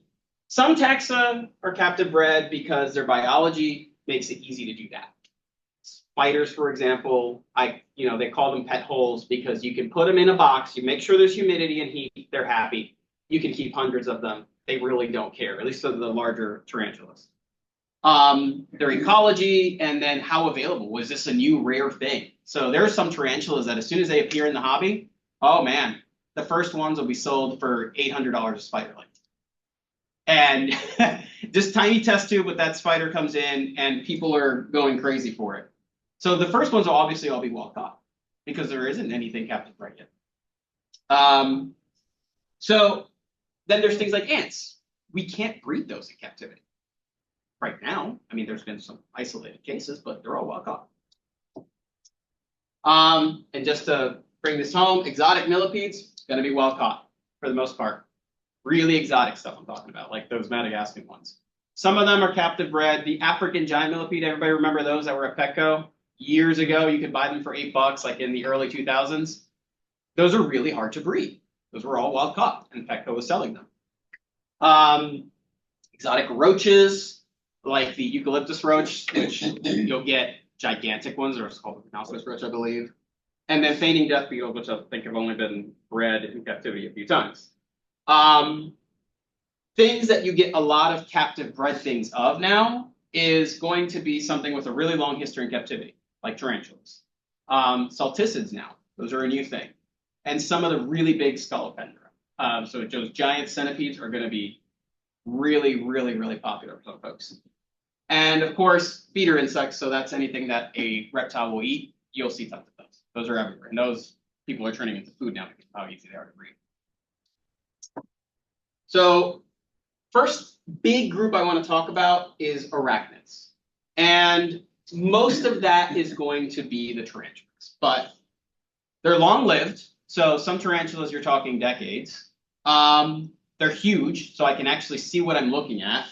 some taxa are captive bred because their biology makes it easy to do that. Spiders, for example, they call them pet holes because you can put them in a box, you make sure there's humidity and heat, they're happy. You can keep hundreds of them. They really don't care, at least for the larger tarantulas. Their ecology, and then how available. Was this a new rare thing? So there are some tarantulas that as soon as they appear in the hobby, oh man, the first ones will be sold for $800 a spider length. And this tiny test tube with that spider comes in and people are going crazy for it. So the first ones will obviously all be well caught because there isn't anything captive bred yet. So then there's things like ants. We can't breed those in captivity right now. I mean, there's been some isolated cases, but they're all well caught. And just to bring this home, exotic millipedes, going to be well caught for the most part. Really exotic stuff I'm talking about, like those Madagascan ones. Some of them are captive bred. The African giant millipede, everybody remember those that were at Petco? Years ago, you could buy them for $8, like in the early 2000s. Those are really hard to breed. Those were all wild caught, and Petco was selling them. Exotic roaches, like the eucalyptus roach, which you'll get gigantic ones, or it's called the mouse roach, I believe. And then feigning death beetles, which I think have only been bred in captivity a few times. Things that you get a lot of captive bred things of now is going to be something with a really long history in captivity, like tarantulas. Salticids now, those are a new thing. And some of the really big Scolopendra. So those giant centipedes are going to be really, really, really popular for some folks. And of course, feeder insects. So that's anything that a reptile will eat. You'll see tons of those. Those are everywhere. And those people are turning into food now because of how easy they are to breed. So first big group I want to talk about is arachnids. And most of that is going to be the tarantulas, but they're long-lived. So some tarantulas, you're talking decades. They're huge, so I can actually see what I'm looking at.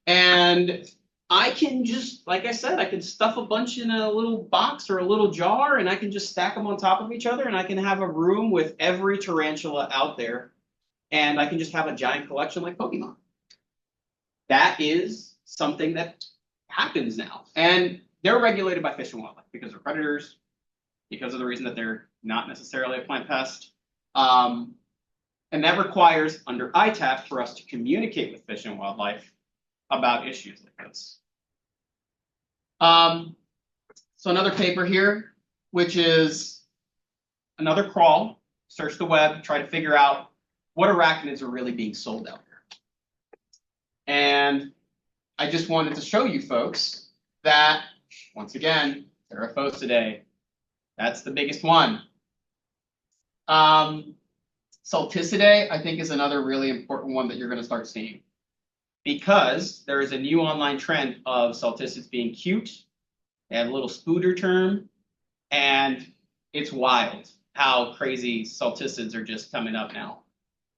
And I can just, like I said, I can stuff a bunch in a little box or a little jar, and I can just stack them on top of each other, and I can have a room with every tarantula out there, and I can just have a giant collection like Pokemon. That is something that happens now. And they're regulated by Fish and Wildlife because they're predators, because of the reason that they're not necessarily a plant pest. And that requires, under ITAP, for us to communicate with Fish and Wildlife about issues like this. So another paper here, which is another crawl, search the web, try to figure out what arachnids are really being sold out here. And I just wanted to show you folks that, once again, Theraphosidea, that's the biggest one. Salticidae, I think, is another really important one that you're going to start seeing, because there is a new online trend of salticids being cute. They have a little spooder term, and it's wild how crazy salticids are just coming up now.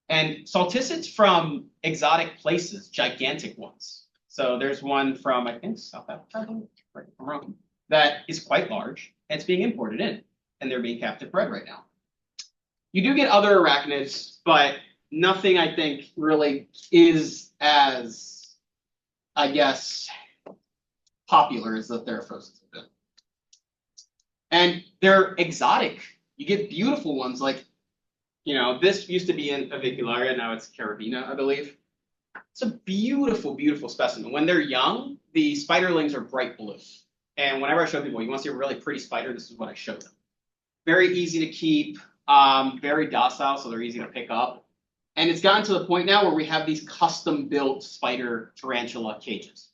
And salticids from exotic places, gigantic ones. So there's one from, I think, South Africa, right, I'm wrong, that is quite large, and it's being imported in, and they're being captive bred right now. You do get other arachnids, but nothing, I think, really is as, I guess, popular as the Theraphosis have been. And they're exotic. You get beautiful ones like, you know, this used to be in Avicularia, now it's Carabina, I believe. It's a beautiful, beautiful specimen. When they're young, the spiderlings are bright blue. And whenever I show people, you want to see a really pretty spider, this is what I show them. Very easy to keep, very docile, so they're easy to pick up. And it's gotten to the point now where we have these custom-built spider tarantula cages.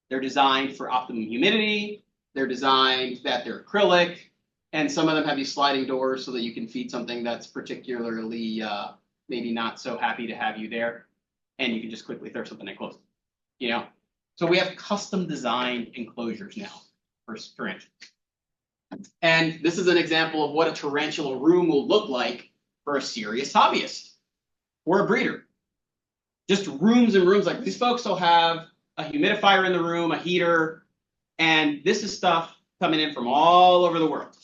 They're designed for optimum humidity. They're designed that they're acrylic. And some of them have these sliding doors so that you can feed something that's particularly maybe not so happy to have you there. And you can just quickly throw something and close it, you know? So we have custom designed enclosures now for tarantulas. And this is an example of what a tarantula room will look like for a serious hobbyist or a breeder. Just rooms and rooms. Like these folks will have a humidifier in the room, a heater, and this is stuff coming in from all over the world.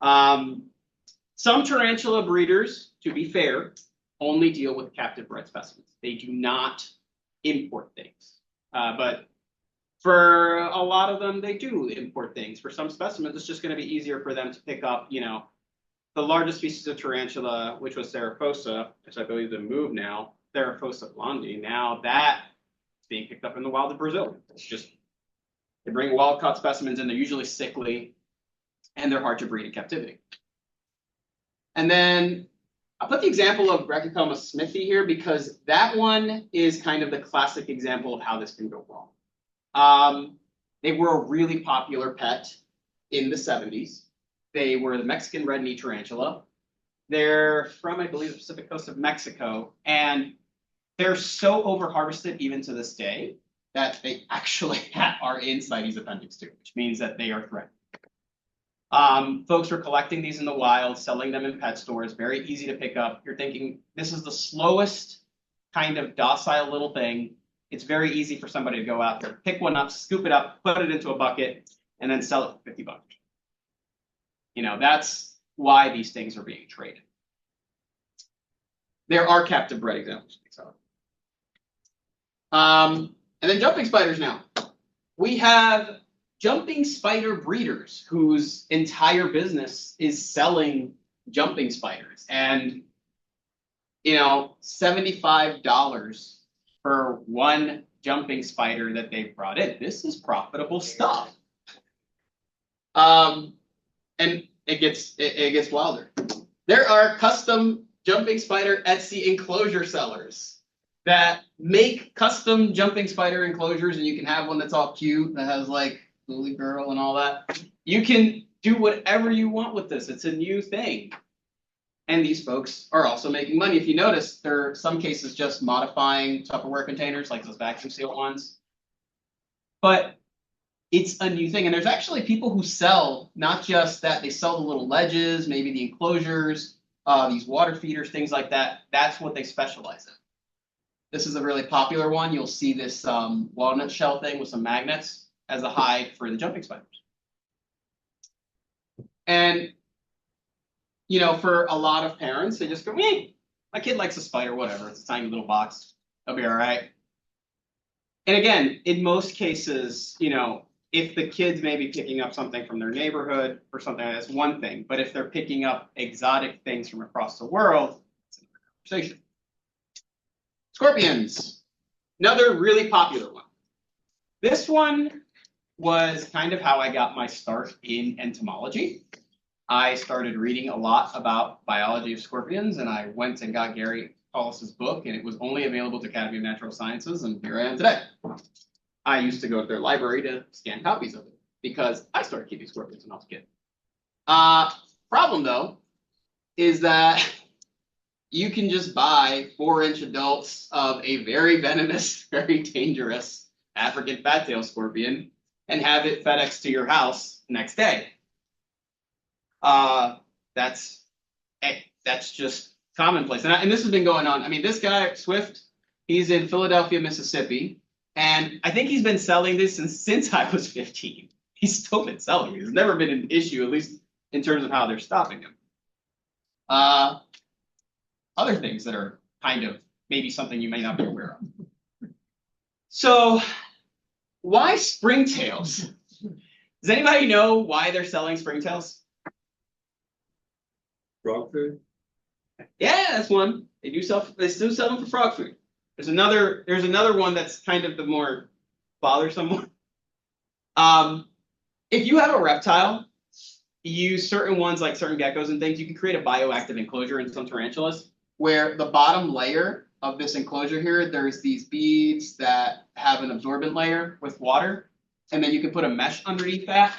Some tarantula breeders, to be fair, only deal with captive bred specimens. They do not import things. But for a lot of them, they do import things. For some specimens, it's just going to be easier for them to pick up, you know, the largest species of tarantula, which was Theraphosa, which I believe they moved now, Theraphosa blondi. Now that is being picked up in the wild of Brazil. It's just, they bring wild caught specimens in, they're usually sickly, and they're hard to breed in captivity. And then I'll put the example of Brachycoma smithi here because that one is kind of the classic example of how this can go wrong. They were a really popular pet in the 70s. They were the Mexican red knee tarantula. They're from, I believe, the Pacific coast of Mexico, and they're so over-harvested even to this day that they actually are in CITES Appendix 2, which means that they are threatened. Folks are collecting these in the wild, selling them in pet stores, very easy to pick up. You're thinking, this is the slowest kind of docile little thing. It's very easy for somebody to go out there, pick one up, scoop it up, put it into a bucket, and then sell it for 50 bucks. You know, that's why these things are being traded. There are captive bred examples. And then jumping spiders now. We have jumping spider breeders whose entire business is selling jumping spiders. And, you know, $75 for one jumping spider that they've brought in. This is profitable stuff. And it gets wilder. There are custom jumping spider Etsy enclosure sellers that make custom jumping spider enclosures, and you can have one that's all cute that has like Lily Girl and all that. You can do whatever you want with this. It's a new thing. And these folks are also making money. If you notice, there are some cases just modifying Tupperware containers, like those vacuum seal ones. But it's a new thing. And there's actually people who sell not just that, they sell the little ledges, maybe the enclosures, these water feeders, things like that. That's what they specialize in. This is a really popular one. You'll see this walnut shell thing with some magnets as a hide for the jumping spiders. And, you know, for a lot of parents, they just go, me, my kid likes a spider, whatever. It's a tiny little box. It'll be all right. And again, in most cases, you know, if the kids may be picking up something from their neighborhood or something, that's one thing. But if they're picking up exotic things from across the world, it's another conversation. Scorpions, another really popular one. This one was kind of how I got my start in entomology. I started reading a lot about biology of scorpions, and I went and got Gary Hollis's book, and it was only available to Academy of Natural Sciences, and here I am today. I used to go to their library to scan copies of it because I started keeping scorpions when I was a kid. Problem though, is that you can just buy 4-inch adults of a very venomous, very dangerous African fat-tailed scorpion and have it FedEx to your house next day. That's just commonplace. And this has been going on. I mean, this guy, Swift, he's in Philadelphia, Mississippi. And I think he's been selling this since I was 15. He's still been selling it. It's never been an issue, at least in terms of how they're stopping him. Other things that are kind of maybe something you may not be aware of. So why springtails? Does anybody know why they're selling springtails? Frog food? Yeah, that's one. They still sell them for frog food. There's another one that's kind of the more bothersome one. If you have a reptile, you use certain ones like certain geckos and things, you can create a bioactive enclosure in some tarantulas where the bottom layer of this enclosure here, there's these beads that have an absorbent layer with water, and then you can put a mesh underneath that,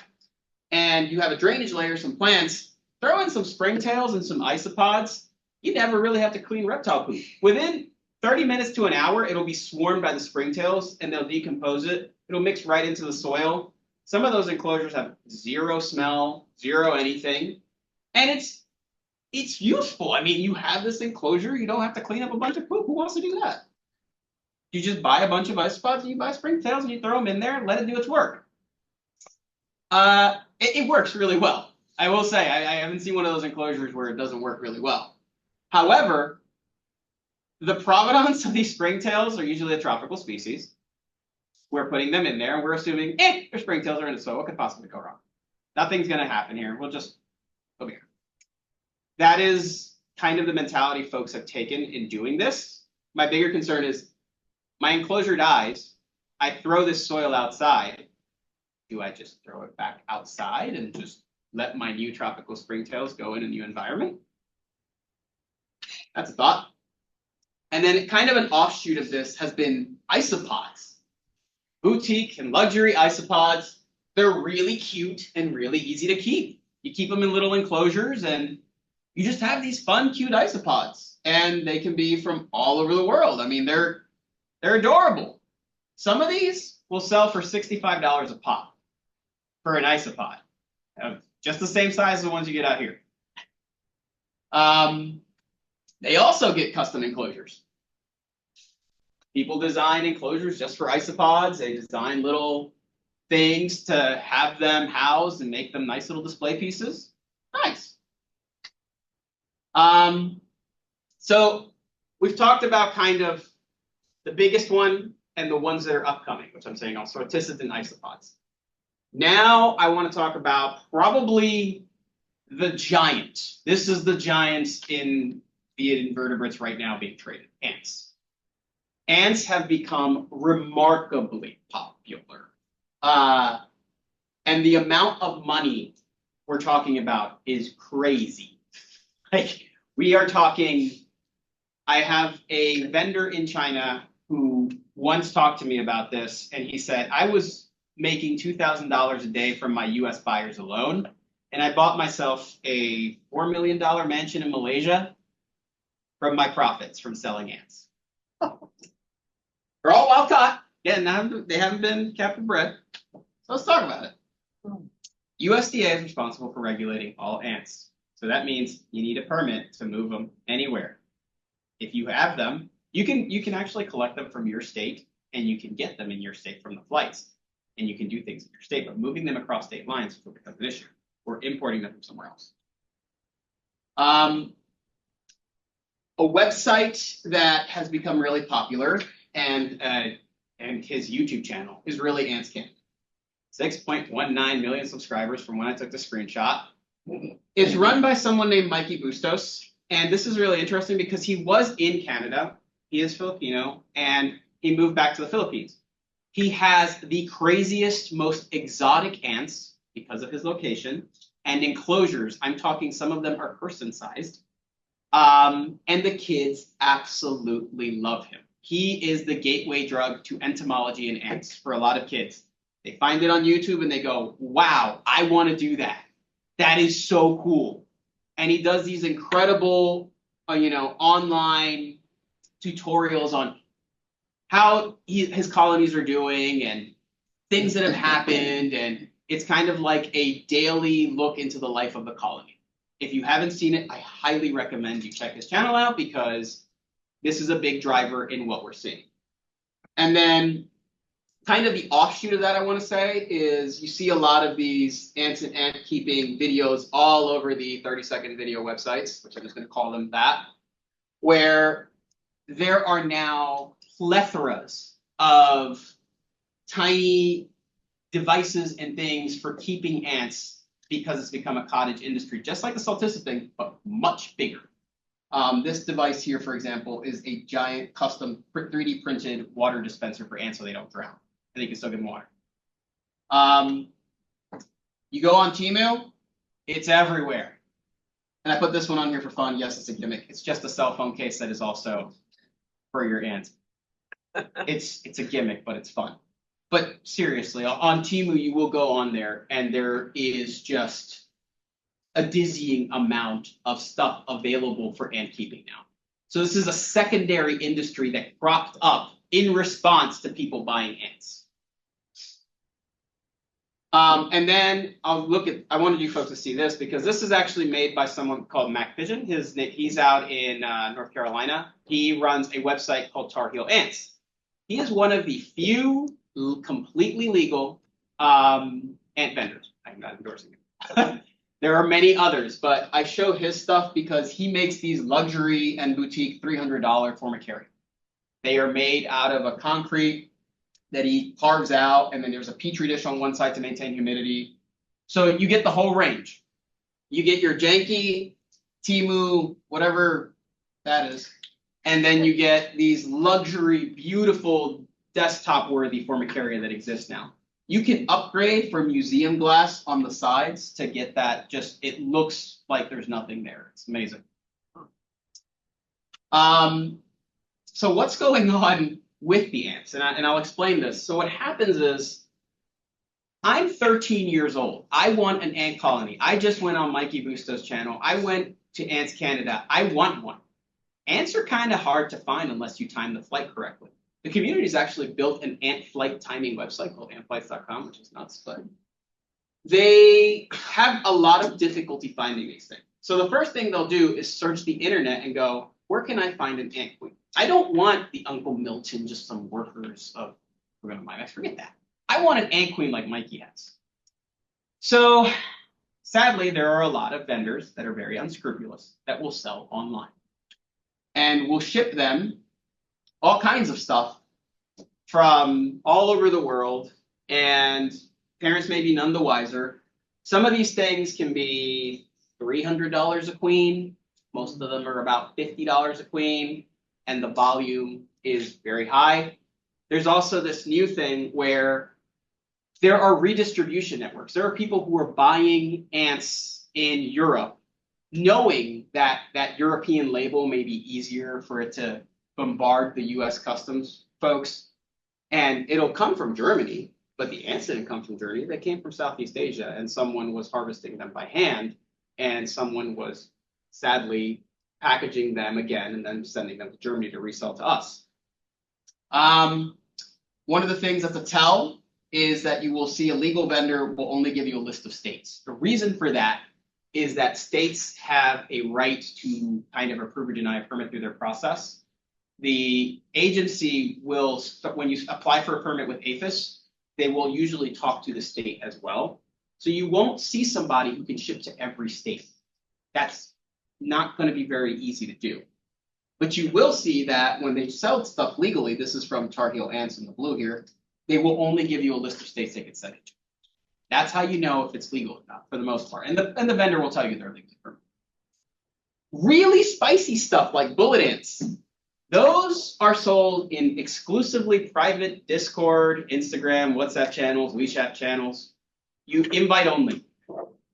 and you have a drainage layer, some plants, throw in some springtails and some isopods, you never really have to clean reptile poop. Within 30 minutes to an hour, it'll be swarmed by the springtails and they'll decompose it. It'll mix right into the soil. Some of those enclosures have zero smell, zero anything. And it's useful. I mean, you have this enclosure, you don't have to clean up a bunch of poop. Who wants to do that? You just buy a bunch of isopods and you buy springtails and you throw them in there and let it do its work. It works really well. I will say, I haven't seen one of those enclosures where it doesn't work really well. However, the provenance of these springtails are usually a tropical species. We're putting them in there and we're assuming, their springtails are in it, so what could possibly go wrong? Nothing's going to happen here. We'll just over here. That is kind of the mentality folks have taken in doing this. My bigger concern is my enclosure dies. I throw this soil outside. Do I just throw it back outside and just let my new tropical springtails go in a new environment? That's a thought. And then kind of an offshoot of this has been isopods. Boutique and luxury isopods. They're really cute and really easy to keep. You keep them in little enclosures and you just have these fun, cute isopods. And they can be from all over the world. I mean, they're adorable. Some of these will sell for $65 a pop for an isopod. Just the same size as the ones you get out here. They also get custom enclosures. People design enclosures just for isopods. They design little things to have them housed and make them nice little display pieces. Nice. So we've talked about kind of the biggest one and the ones that are upcoming, which I'm saying also sorticids and isopods. Now I want to talk about probably the giant. This is the giant in the invertebrates right now being traded, ants. Ants have become remarkably popular. And the amount of money we're talking about is crazy. Like, we are talking, I have a vendor in China who once talked to me about this, and he said, I was making $2,000 a day from my US buyers alone, and I bought myself a $4 million mansion in Malaysia from my profits from selling ants. They're all wild caught. Yeah, now they haven't been captive bred. So let's talk about it. USDA is responsible for regulating all ants. So that means you need a permit to move them anywhere. If you have them, you can actually collect them from your state, and you can get them in your state from the flights, and you can do things in your state, but moving them across state lines will become an issue, or importing them from somewhere else. A website that has become really popular and his YouTube channel is really Ants Canada. 6.19 million subscribers from when I took the screenshot. It's run by someone named Mikey Bustos, and this is really interesting because he was in Canada. He is Filipino, and he moved back to the Philippines. He has the craziest, most exotic ants because of his location and enclosures. I'm talking some of them are person-sized. And the kids absolutely love him. He is the gateway drug to entomology and ants for a lot of kids. They find it on YouTube and they go, wow, I want to do that. That is so cool. And he does these incredible, online tutorials on how his colonies are doing and things that have happened. And it's kind of like a daily look into the life of the colony. If you haven't seen it, I highly recommend you check his channel out because this is a big driver in what we're seeing. And then kind of the offshoot of that, I want to say, is you see a lot of these ants and ant keeping videos all over the 30-second video websites, which I'm just going to call them that, where there are now plethoras of tiny devices and things for keeping ants because it's become a cottage industry, just like the Saltissa thing, but much bigger. This device here, for example, is a giant custom 3D printed water dispenser for ants so they don't drown. And they can still get them water. You go on Temu, it's everywhere. And I put this one on here for fun. Yes, it's a gimmick. It's just a cell phone case that is also for your ants. It's a gimmick, but it's fun. But seriously, on Temu, you will go on there, and there is just a dizzying amount of stuff available for ant keeping now. So this is a secondary industry that cropped up in response to people buying ants. And then I wanted you folks to see this because this is actually made by someone called Mac Pigeon. He's out in North Carolina. He runs a website called Tar Heel Ants. He is one of the few completely legal ant vendors. I'm not endorsing him. There are many others, but I show his stuff because he makes these luxury and boutique $300 formicarium. They are made out of a concrete that he carves out, and then there's a petri dish on one side to maintain humidity. So you get the whole range. You get your janky, Temu, whatever that is, and then you get these luxury, beautiful, desktop-worthy formicaria that exist now. You can upgrade for museum glass on the sides to get that it looks like there's nothing there. It's amazing. So what's going on with the ants? And I'll explain this. So what happens is, I'm 13 years old. I want an ant colony. I just went on Mikey Bustos' channel. I went to Ants Canada. I want one. Ants are kind of hard to find unless you time the flight correctly. The community's actually built an ant flight timing website called antflights.com, which is nuts, but they have a lot of difficulty finding these things. So the first thing they'll do is search the internet and go, where can I find an ant queen? I don't want the Uncle Milton, just some workers of, we're going to Mimex, forget that. I want an ant queen like Mikey has. So sadly, there are a lot of vendors that are very unscrupulous that will sell online. And will ship them all kinds of stuff from all over the world, and parents may be none the wiser. Some of these things can be $300 a queen. Most of them are about $50 a queen, and the volume is very high. There's also this new thing where there are redistribution networks. There are people who are buying ants in Europe, knowing that that European label may be easier for it to bombard the US customs folks, and it'll come from Germany, But the ants didn't come from Germany. They came from Southeast Asia, and someone was harvesting them by hand, and someone was sadly packaging them again and then sending them to Germany to resell to us. One of the things that's a tell is that you will see a legal vendor will only give you a list of states. The reason for that is that states have a right to kind of approve or deny a permit through their process. The agency will, when you apply for a permit with APHIS, they will usually talk to the state as well. So you won't see somebody who can ship to every state. That's not going to be very easy to do. But you will see that when they sell stuff legally, this is from Tar Heel Ants in the blue here, they will only give you a list of states they can send it to. That's how you know if it's legal or not, for the most part. And the vendor will tell you they're legally permitted. Really spicy stuff like bullet ants, those are sold in exclusively private Discord, Instagram, WhatsApp channels, WeChat channels. You invite only.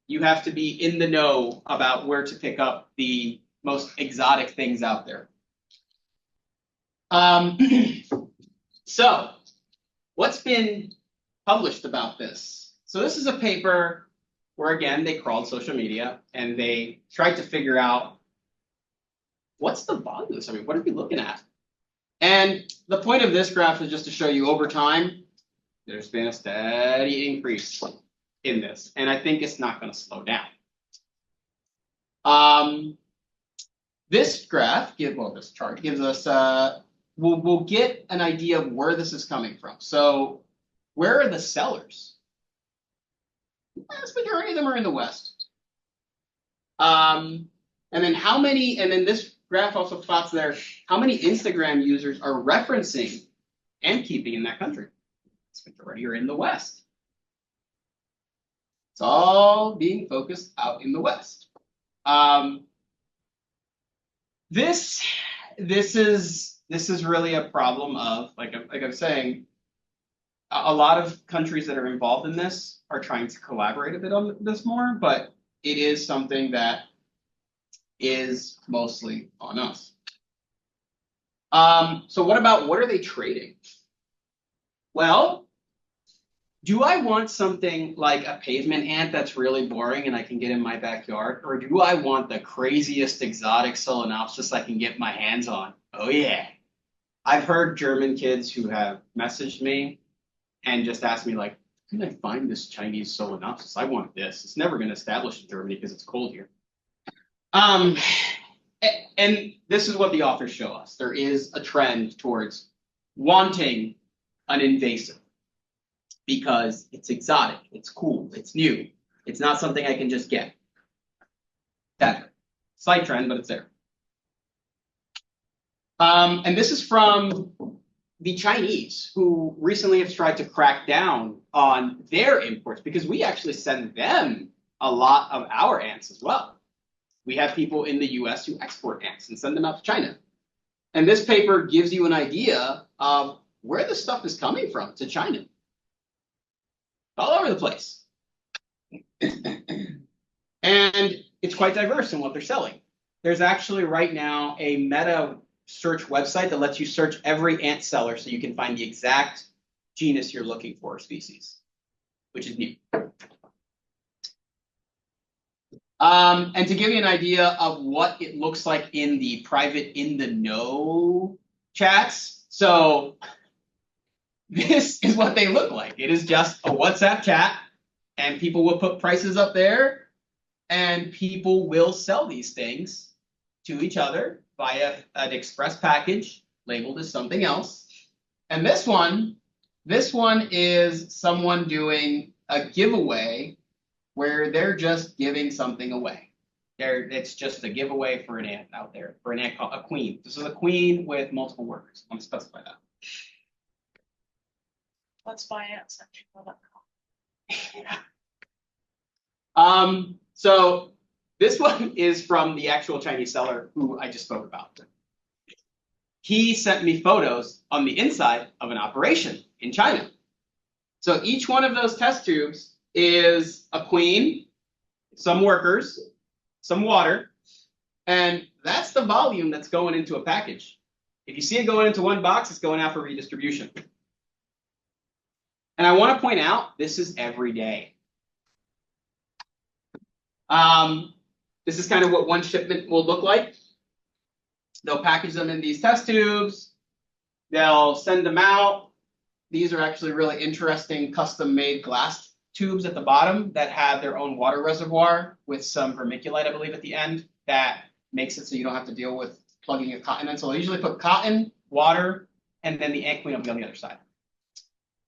You have to be in the know about where to pick up the most exotic things out there. So, what's been published about this? So this is a paper where, again, they crawled social media and they tried to figure out what's the volume. I mean, what are we looking at? And the point of this graph is just to show you over time, there's been a steady increase in this, and I think it's not going to slow down. This graph, this chart gives us, we'll get an idea of where this is coming from. So where are the sellers? The vast majority of them are in the West. And then how many, and then this graph also plots there, how many Instagram users are referencing ant keeping in that country? The majority are in the West. It's all being focused out in the West. This is really a problem of, like I'm saying, a lot of countries that are involved in this are trying to collaborate a bit on this more, but it is something that is mostly on us. So what are they trading? Well, do I want something like a pavement ant that's really boring and I can get in my backyard? Or do I want the craziest exotic Solenopsis I can get my hands on? Oh yeah. I've heard German kids who have messaged me and just asked me like, can I find this Chinese Solenopsis? I want this. It's never been established in Germany because it's cold here. And this is what the authors show us. There is a trend towards wanting an invasive because it's exotic, it's cool, it's new. It's not something I can just get. That slight trend, but it's there. And this is from the Chinese, who recently have tried to crack down on their imports because we actually send them a lot of our ants as well. We have people in the US who export ants and send them out to China. And this paper gives you an idea of where the stuff is coming from to China. All over the place. And it's quite diverse in what they're selling. There's actually right now a meta search website that lets you search every ant seller so you can find the exact genus you're looking for, species, which is new. And to give you an idea of what it looks like in the private in the know chats, so this is what they look like. It is just a WhatsApp chat, and people will put prices up there, and people will sell these things to each other via an express package labeled as something else. And this one is someone doing a giveaway where they're just giving something away. It's just a giveaway for an ant out there, for an ant called a queen. This is a queen with multiple workers. I want to specify that. Let's buy ants. So this one is from the actual Chinese seller who I just spoke about. He sent me photos on the inside of an operation in China. So each one of those test tubes is a queen, some workers, some water, and that's the volume that's going into a package. If you see it going into one box, it's going out for redistribution. And I want to point out, this is every day. This is kind of what one shipment will look like. They'll package them in these test tubes. They'll send them out. These are actually really interesting custom-made glass tubes at the bottom that have their own water reservoir with some vermiculite, I believe, at the end that makes it so you don't have to deal with plugging a cotton in. So I usually put cotton, water, and then the ant queen will be on the other side.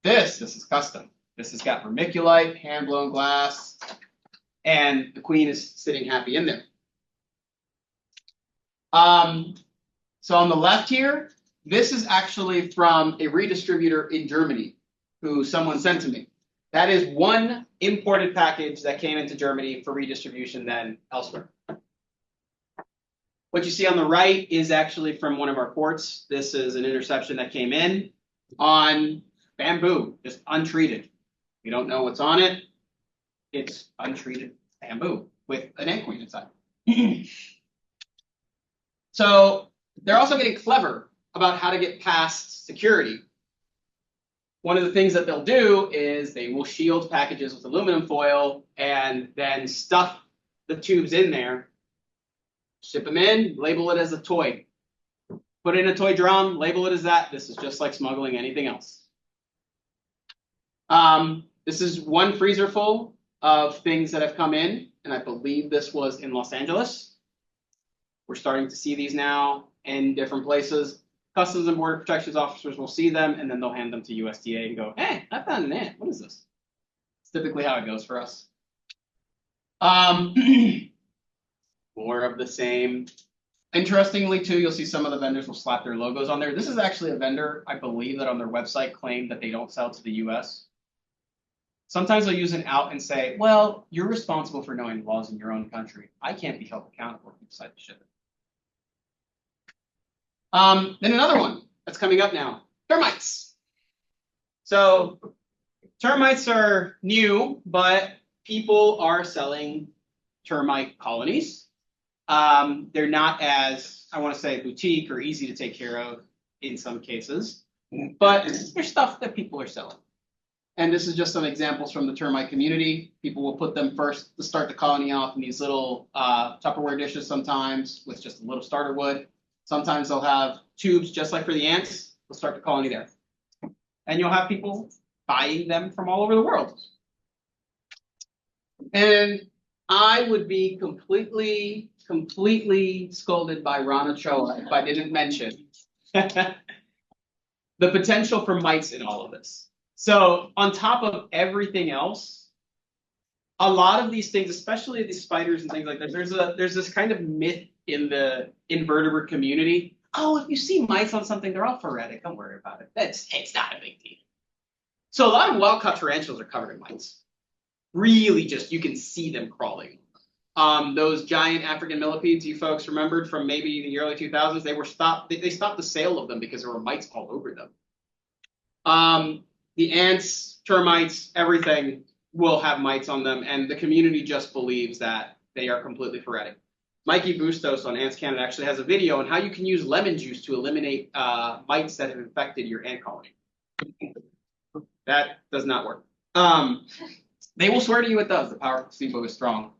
This is custom. This has got vermiculite, hand-blown glass, and the queen is sitting happy in there. So on the left here, this is actually from a redistributor in Germany who someone sent to me. That is one imported package that came into Germany for redistribution then elsewhere. What you see on the right is actually from one of our ports. This is an interception that came in on bamboo, just untreated. We don't know what's on it. It's untreated bamboo with an ant queen inside. So they're also getting clever about how to get past security. One of the things that they'll do is they will shield packages with aluminum foil and then stuff the tubes in there, ship them in, label it as a toy. Put it in a toy drum, label it as that. This is just like smuggling anything else. This is one freezer full of things that have come in, and I believe this was in Los Angeles. We're starting to see these now in different places. Customs and Border Protection officers will see them, and then they'll hand them to USDA and go, hey, I found an ant. What is this? It's typically how it goes for us. More of the same. Interestingly, too, you'll see some of the vendors will slap their logos on there. This is actually a vendor, I believe, that on their website claimed that they don't sell to the US. Sometimes they'll use an out and say, well, you're responsible for knowing laws in your own country. I can't be held accountable if you decide to ship it. Then another one that's coming up now, termites. So termites are new, but people are selling termite colonies. They're not as, I want to say, boutique or easy to take care of in some cases, but there's stuff that people are selling. And this is just some examples from the termite community. People will put them first to start the colony off in these little Tupperware dishes sometimes with just a little starter wood. Sometimes they'll have tubes just like for the ants. They'll start the colony there. And you'll have people buying them from all over the world. And I would be completely scolded by Ron Ochoa if I didn't mention the potential for mites in all of this. So on top of everything else, a lot of these things, especially these spiders and things like that, there's this kind of myth in the invertebrate community. Oh, if you see mites on something, they're all phoretic. Don't worry about it. It's not a big deal. So a lot of wild-caught tarantulas are covered in mites. Really just, you can see them crawling. Those giant African millipedes you folks remembered from maybe the early 2000s, they stopped the sale of them because there were mites all over them. The ants, termites, everything will have mites on them, and the community just believes that they are completely phoretic. Mikey Bustos on Ants Canada actually has a video on how you can use lemon juice to eliminate mites that have infected your ant colony. That does not work. They will swear to you it does. The power of placebo is strong.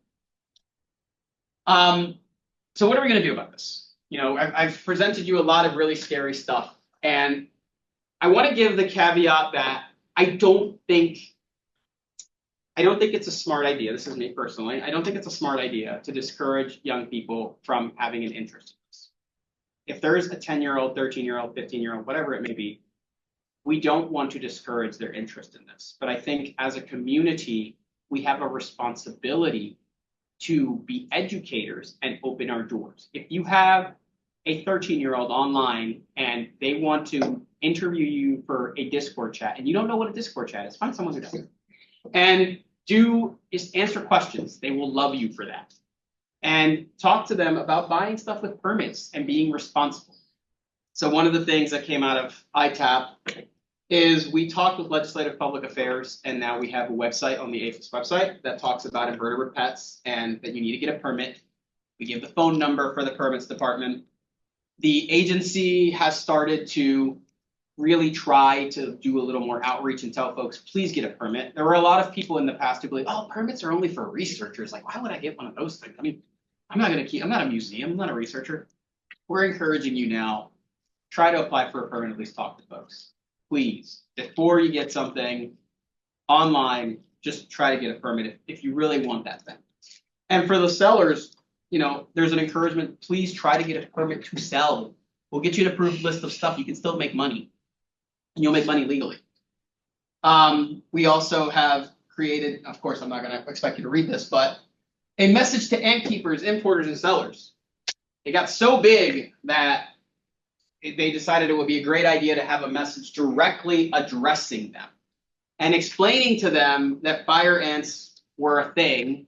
So what are we going to do about this? You know, I've presented you a lot of really scary stuff, and I want to give the caveat that I don't think it's a smart idea. This is me personally. I don't think it's a smart idea to discourage young people from having an interest in this. If there is a 10-year-old, 13-year-old, 15-year-old, whatever it may be, we don't want to discourage their interest in this. But I think as a community, we have a responsibility to be educators and open our doors. If you have a 13-year-old online and they want to interview you for a Discord chat and you don't know what a Discord chat is, find someone who does. And just answer questions. They will love you for that. And talk to them about buying stuff with permits and being responsible. So one of the things that came out of ITAP is we talked with Legislative Public Affairs, and now we have a website on the APHIS website that talks about invertebrate pets and that you need to get a permit. We give the phone number for the permits department. The agency has started to really try to do a little more outreach and tell folks, please get a permit. There were a lot of people in the past who believe, oh, permits are only for researchers. Like, why would I get one of those things? I mean, I'm not a museum, I'm not a researcher. We're encouraging you now, try to apply for a permit, at least talk to folks. Please, before you get something online, just try to get a permit if you really want that thing. And for the sellers, you know, there's an encouragement, please try to get a permit to sell. We'll get you an approved list of stuff. You can still make money. And you'll make money legally. We also have created, of course, I'm not going to expect you to read this, but a message to ant keepers, importers, and sellers. It got so big that they decided it would be a great idea to have a message directly addressing them and explaining to them that fire ants were a thing.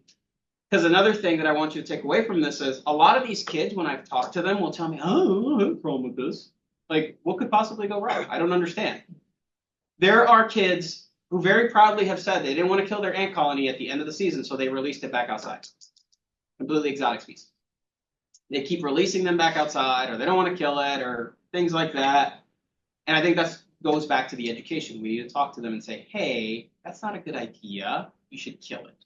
Because another thing that I want you to take away from this is a lot of these kids, when I've talked to them, will tell me, oh, I have a problem with this. Like, what could possibly go wrong? I don't understand. There are kids who very proudly have said they didn't want to kill their ant colony at the end of the season, so they released it back outside. Completely exotic species. They keep releasing them back outside, or they don't want to kill it, or things like that. And I think that goes back to the education. We need to talk to them and say, hey, that's not a good idea. You should kill it.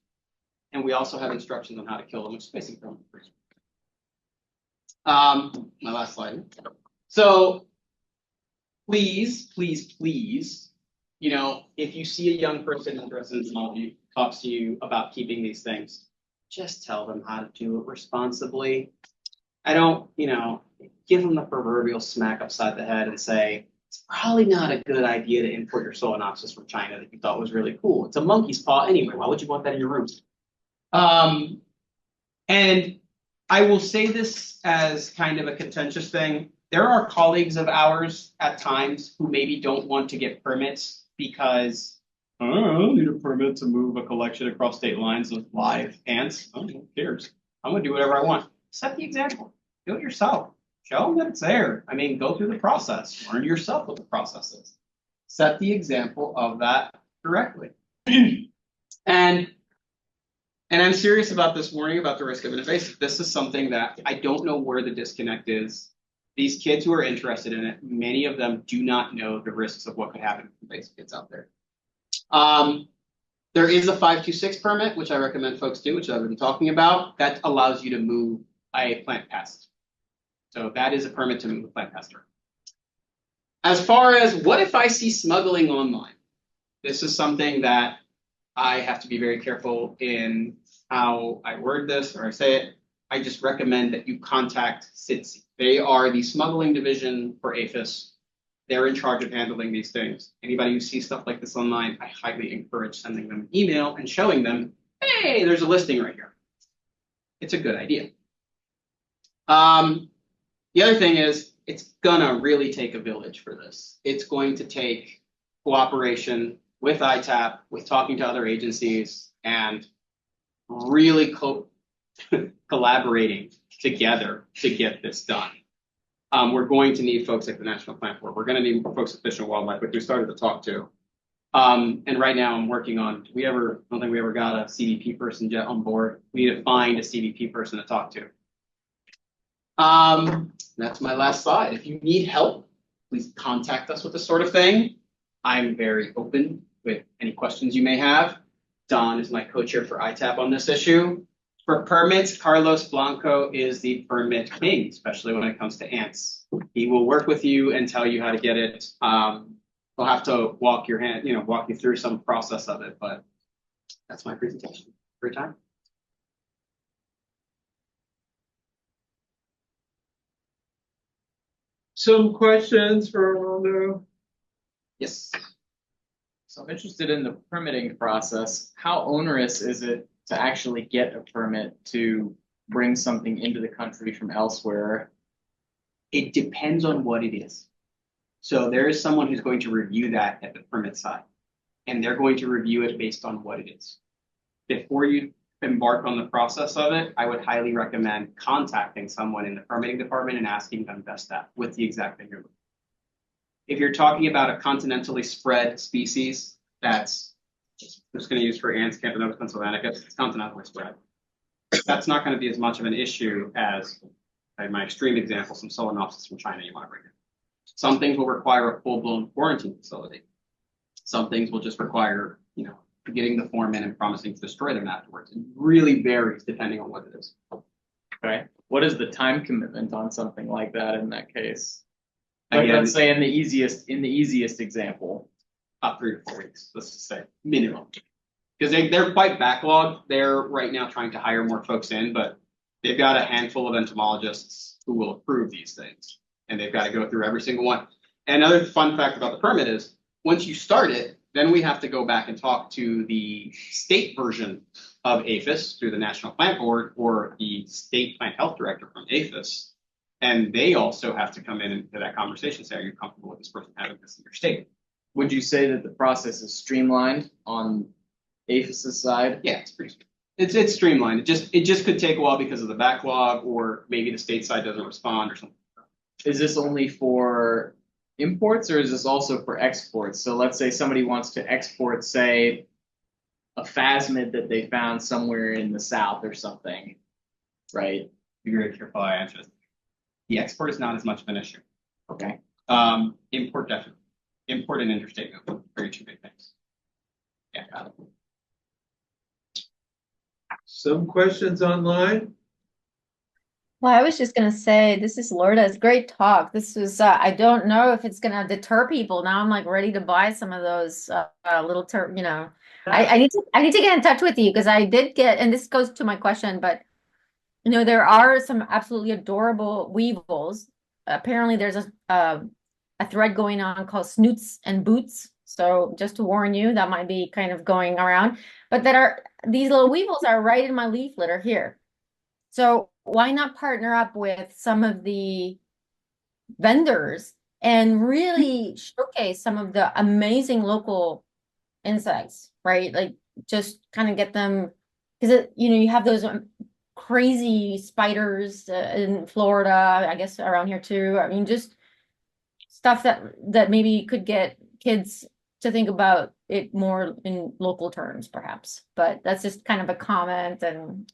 And we also have instructions on how to kill them, which is basically my last slide. So please, please, please, you know, if you see a young person interested in entomology, talks to you about keeping these things, just tell them how to do it responsibly. I don't, you know, give them the proverbial smack upside the head and say, it's probably not a good idea to import your Solenopsis from China that you thought was really cool. It's a monkey's paw anyway. Why would you want that in your room? And I will say this as kind of a contentious thing. There are colleagues of ours at times who maybe don't want to get permits because I don't need a permit to move a collection across state lines of live ants. Oh, who cares? I'm gonna do whatever I want. Set the example. Do it yourself. Show them that it's there. I mean, go through the process. Learn yourself what the process is. Set the example of that correctly. And I'm serious about this warning about the risk of invasive. This is something that I don't know where the disconnect is. These kids who are interested in it, many of them do not know the risks of what could happen to invasive kids out there. There is a 526 permit, which I recommend folks do, which I've been talking about. That allows you to move a plant pest. So that is a permit to move a plant pest. As far as what if I see smuggling online? This is something that I have to be very careful in how I word this or I say it. I just recommend that you contact CITSI. They are the smuggling division for APHIS. They're in charge of handling these things. Anybody who sees stuff like this online, I highly encourage sending them an email and showing them, hey, there's a listing right here. It's a good idea. The other thing is, it's gonna really take a village for this. It's going to take cooperation with ITAP, with talking to other agencies, and really collaborating together to get this done. We're going to need folks like the National Plant Board. We're going to need folks at Fish and Wildlife, which we started to talk to. And right now I'm working on, I don't think we ever got a CBP person yet on board. We need to find a CBP person to talk to. That's my last slide. If you need help, please contact us with this sort of thing. I'm very open with any questions you may have. Don is my co-chair for ITAP on this issue. For permits, Carlos Blanco is the permit king, especially when it comes to ants. He will work with you and tell you how to get it. We'll have to walk you through some process of it, but that's my presentation. Free time. Some questions for Armando? Yes. So I'm interested in the permitting process. How onerous is it to actually get a permit to bring something into the country from elsewhere? It depends on what it is. So there is someone who's going to review that at the permit side, and they're going to review it based on what it is. Before you embark on the process of it, I would highly recommend contacting someone in the permitting department and asking them best that with the exact thing you're looking for. If you're talking about a continentally spread species that's just going to use for ants, Campanopus pennsylvanicus, it's continentally spread. That's not going to be as much of an issue as, in my extreme example, some Solenopsis from China you want to bring in. Some things will require a full-blown quarantine facility. Some things will just require, getting the form in and promising to destroy them afterwards. It really varies depending on what it is. Okay. What is the time commitment on something like that in that case? Like, Again, let's say in the easiest example. up 3 to 4 weeks, let's just say minimum. Because they're quite backlogged. They're right now trying to hire more folks in, but they've got a handful of entomologists who will approve these things. And they've got to go through every single one. And another fun fact about the permit is once you start it, then we have to go back and talk to the state version of APHIS through the National Plant Board or the state plant health director from APHIS. And they also have to come in into that conversation and say, are you comfortable with this person having this in your state? Would you say that the process is streamlined on APHIS's side? Yeah, it's pretty. It's streamlined. It just could take a while because of the backlog, or maybe the state side doesn't respond or something. Is this only for imports or is this also for exports? So let's say somebody wants to export, say, a phasmid that they found somewhere in the South or something, right? Be very careful I answer this. The export is not as much of an issue. Okay. Import definitely. Import and interstate movement are your two big things. Yeah, got it. Some questions online? Well, I was just gonna say, this is Lourdes, great talk. This was, I don't know if it's gonna deter people. Now I'm like ready to buy some of those little I need to get in touch with you because I did get, and this goes to my question, but there are some absolutely adorable weevils. Apparently there's a thread going on called Snoots and Boots. So just to warn you, that might be kind of going around, but these little weevils are right in my leaf litter here. So why not partner up with some of the vendors and really showcase some of the amazing local insects, right? Like just kind of get them, because you have those crazy spiders in Florida, I guess around here too. I mean, just stuff that maybe could get kids to think about it more in local terms, perhaps. But that's just kind of a comment, and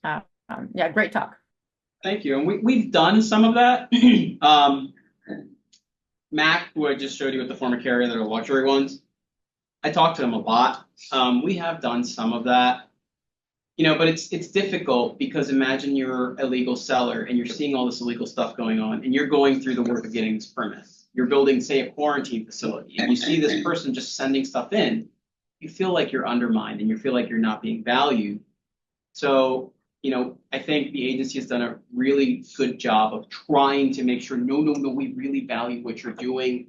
yeah, great talk. Thank you. And we've done some of that. Mac, who I just showed you with the former carrier, that are luxury ones. I talked to them a lot. We have done some of that. But it's difficult because imagine you're a legal seller and you're seeing all this illegal stuff going on and you're going through the work of getting this permit. You're building, say, a quarantine facility and you see this person just sending stuff in. You feel like you're undermined and you feel like you're not being valued. So, I think the agency has done a really good job of trying to make sure, no, we really value what you're doing.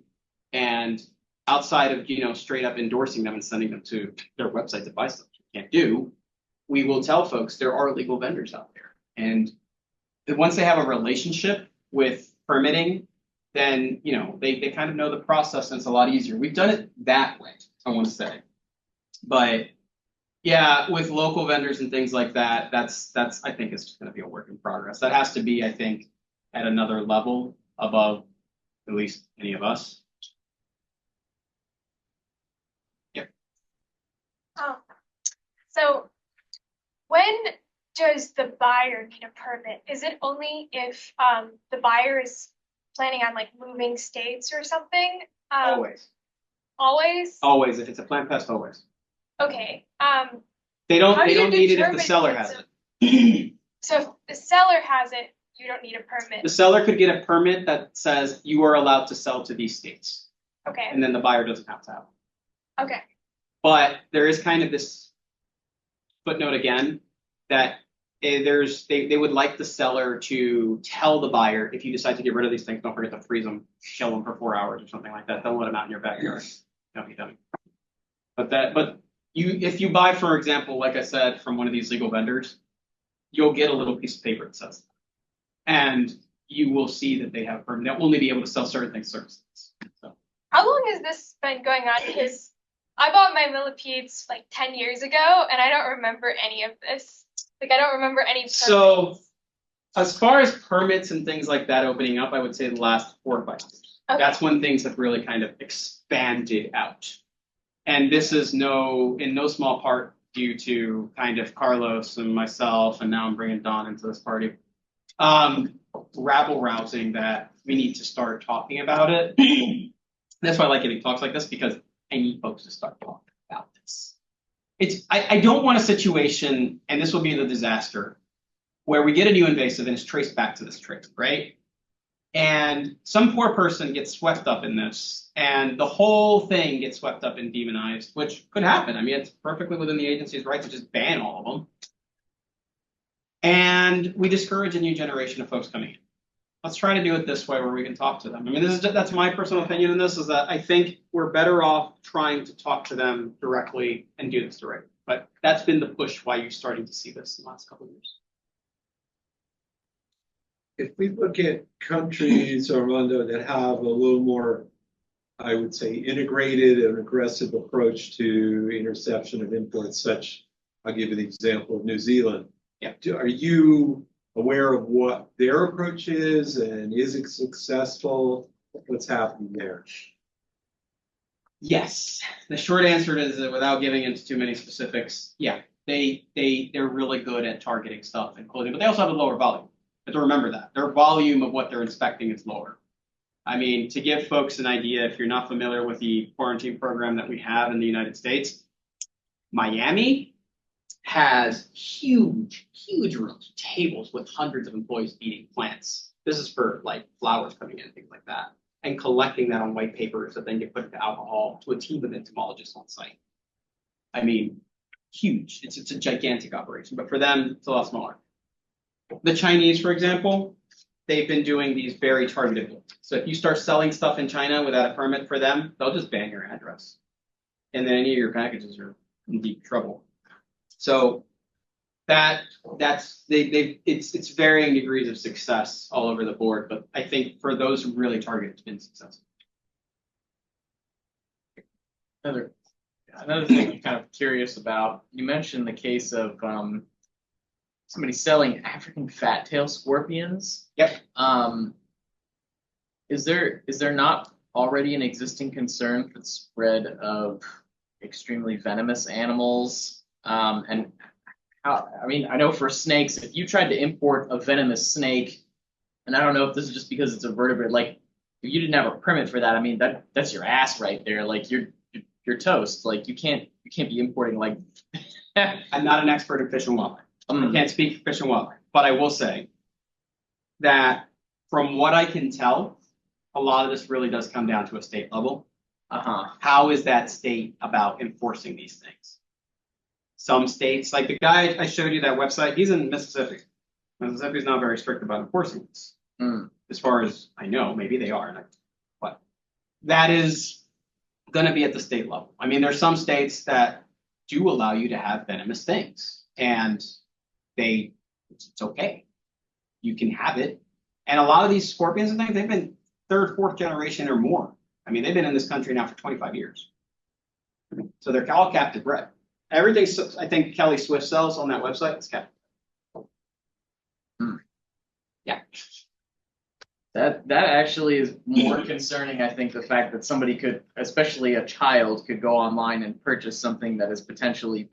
And outside of, straight up endorsing them and sending them to their website to buy stuff you can't do, we will tell folks there are legal vendors out there. And once they have a relationship with permitting, then, they kind of know the process and it's a lot easier. We've done it that way, I want to say. But yeah, with local vendors and things like that, that's I think it's just going to be a work in progress. That has to be, I think, at another level above at least any of us. Yep. So when does the buyer need a permit? Is it only if the buyer is planning on like moving states or something? Always. Always? Always. If it's a plant pest, always. Okay. They don't How do you need it if the determine seller if has it's it. So if the seller has it, you don't need a permit. The seller could get a permit that says you are allowed to sell to these states. Okay. And then the buyer doesn't have to have it. Okay. But there is kind of this footnote again that they would like the seller to tell the buyer, if you decide to get rid of these things, don't forget to freeze them, kill them for 4 hours or something like that. Don't let them out in your backyard. Don't be dummy. But if you buy, for example, like I said, from one of these legal vendors, you'll get a little piece of paper that says that. And you will see that they have a permit. They'll only be able to sell certain things, services. So. How long has this been going on? Because I bought my millipedes like 10 years ago, and I don't remember any of this. Like, I don't remember any permits. So, as far as permits and things like that opening up, I would say the last 4 or 5 years. Okay. That's when things have really kind of expanded out. And this is in no small part due to kind of Carlos and myself, and now I'm bringing Don into this party. Rabble rousing that we need to start talking about it. That's why I like getting talks like this, because I need folks to start talking about this. I don't want a situation, and this will be the disaster, where we get a new invasive and it's traced back to this trait, right? And some poor person gets swept up in this, and the whole thing gets swept up and demonized, which could happen. I mean, it's perfectly within the agency's right to just ban all of them. And we discourage a new generation of folks coming in. Let's try to do it this way, where we can talk to them. I mean, that's my personal opinion on this, is that I think we're better off trying to talk to them directly and do this directly. But that's been the push why you're starting to see this in the last couple of years. If we look at countries, Armando, that have a little more, I would say, integrated and aggressive approach to interception of imports, such, I'll give you the example of New Zealand. Yeah. Are you aware of what their approach is, and is it successful? What's happening there? Yes. The short answer is that, without giving into too many specifics, yeah, they're really good at targeting stuff and clothing, but they also have a lower volume. But to remember that their volume of what they're inspecting is lower. I mean, to give folks an idea, if you're not familiar with the quarantine program that we have in the United States, Miami has huge rooms, tables with hundreds of employees eating plants. This is for like flowers coming in, things like that, and collecting that on white papers that then get put into alcohol to a team of entomologists on site. I mean, huge. It's a gigantic operation, but for them, it's a lot smaller. The Chinese, for example, they've been doing these very targeted. So if you start selling stuff in China without a permit for them, they'll just ban your address, and then any of your packages are in deep trouble. So it's varying degrees of success all over the board, but I think for those who really target, it's been successful. Another thing I'm kind of curious about, you mentioned the case of somebody selling African fat tail scorpions. Yep. Is there not already an existing concern for the spread of extremely venomous animals? And how, I mean, I know for snakes, if you tried to import a venomous snake, and I don't know if this is just because it's a vertebrate, like if you didn't have a permit for that, I mean, that's your ass right there. Like you're toast. Like you can't be importing like. I'm not an expert in fish and wildlife. I can't speak for fish and wildlife, but I will say that from what I can tell, a lot of this really does come down to a state level. How is that state about enforcing these things? Some states, like the guy I showed you that website, he's in Mississippi. Mississippi's not very strict about enforcing this. As far as I know, maybe they are, but that is going to be at the state level. I mean, there's some states that do allow you to have venomous things, and it's okay. You can have it. And a lot of these scorpions and things, they've been third, fourth generation or more. I mean, they've been in this country now for 25 years. So they're all captive bred. Everything I think Kelly Swift sells on that website is captive. Yeah. That actually is more concerning, I think, the fact that somebody could, especially a child, could go online and purchase something that is potentially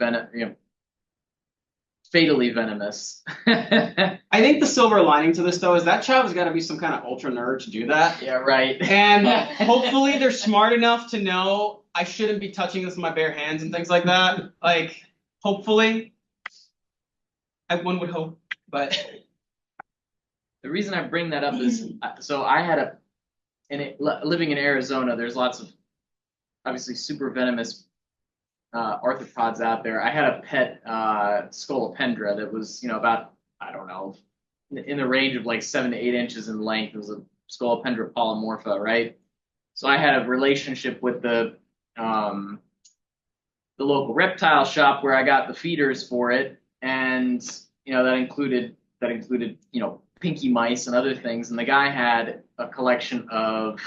fatally venomous. I think the silver lining to this, though, is that child has got to be some kind of ultra nerd to do that. Yeah, right. And hopefully they're smart enough to know I shouldn't be touching this with my bare hands and things like that. Like, hopefully, one would hope, but. The reason I bring that up is, so I had living in Arizona, there's lots of obviously super venomous arthropods out there. I had a pet scolopendra that was, about, I don't know, in the range of like 7 to 8 inches in length. It was a Scolopendra polymorpha, right? So I had a relationship with the local reptile shop where I got the feeders for it, and that included pinky mice and other things. And the guy had a collection of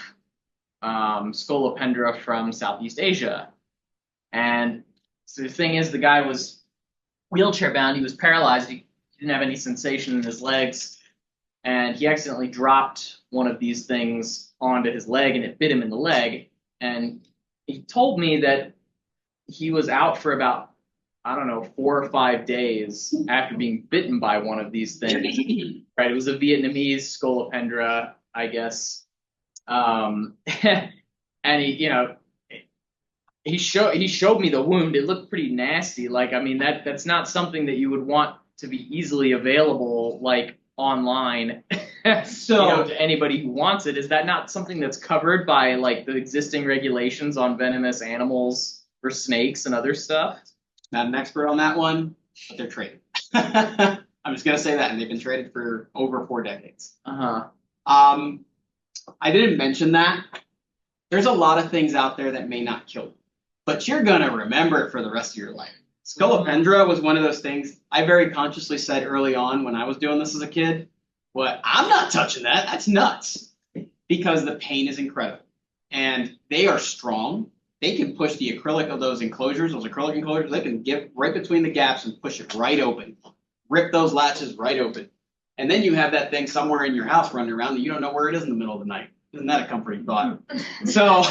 Scolopendra from Southeast Asia. And so the thing is, the guy was wheelchair bound. He was paralyzed. He didn't have any sensation in his legs. And he accidentally dropped one of these things onto his leg, and it bit him in the leg. And he told me that he was out for about, 4 or 5 days after being bitten by one of these things. Right? It was a Vietnamese Scolopendra. I guess. And he showed me the wound. It looked pretty nasty. Like, I mean, that's not something that you would want to be easily available, like, online. So To anybody who wants it. Is that not something that's covered by, like, the existing regulations on venomous animals for snakes and other stuff? not an expert on that one, but they're traded. I'm just gonna say that, and they've been traded for over 4 decades. Uh-huh. I didn't mention that. There's a lot of things out there that may not kill you, but you're gonna remember it for the rest of your life. Scolopendra was one of those things I very consciously said early on when I was doing this as a kid. What? I'm not touching that. That's nuts. Because the pain is incredible. And they are strong. They can push the acrylic of those enclosures, those acrylic enclosures, they can get right between the gaps and push it right open. Rip those latches right open. And then you have that thing somewhere in your house running around and you don't know where it is in the middle of the night. Isn't that a comforting thought? So,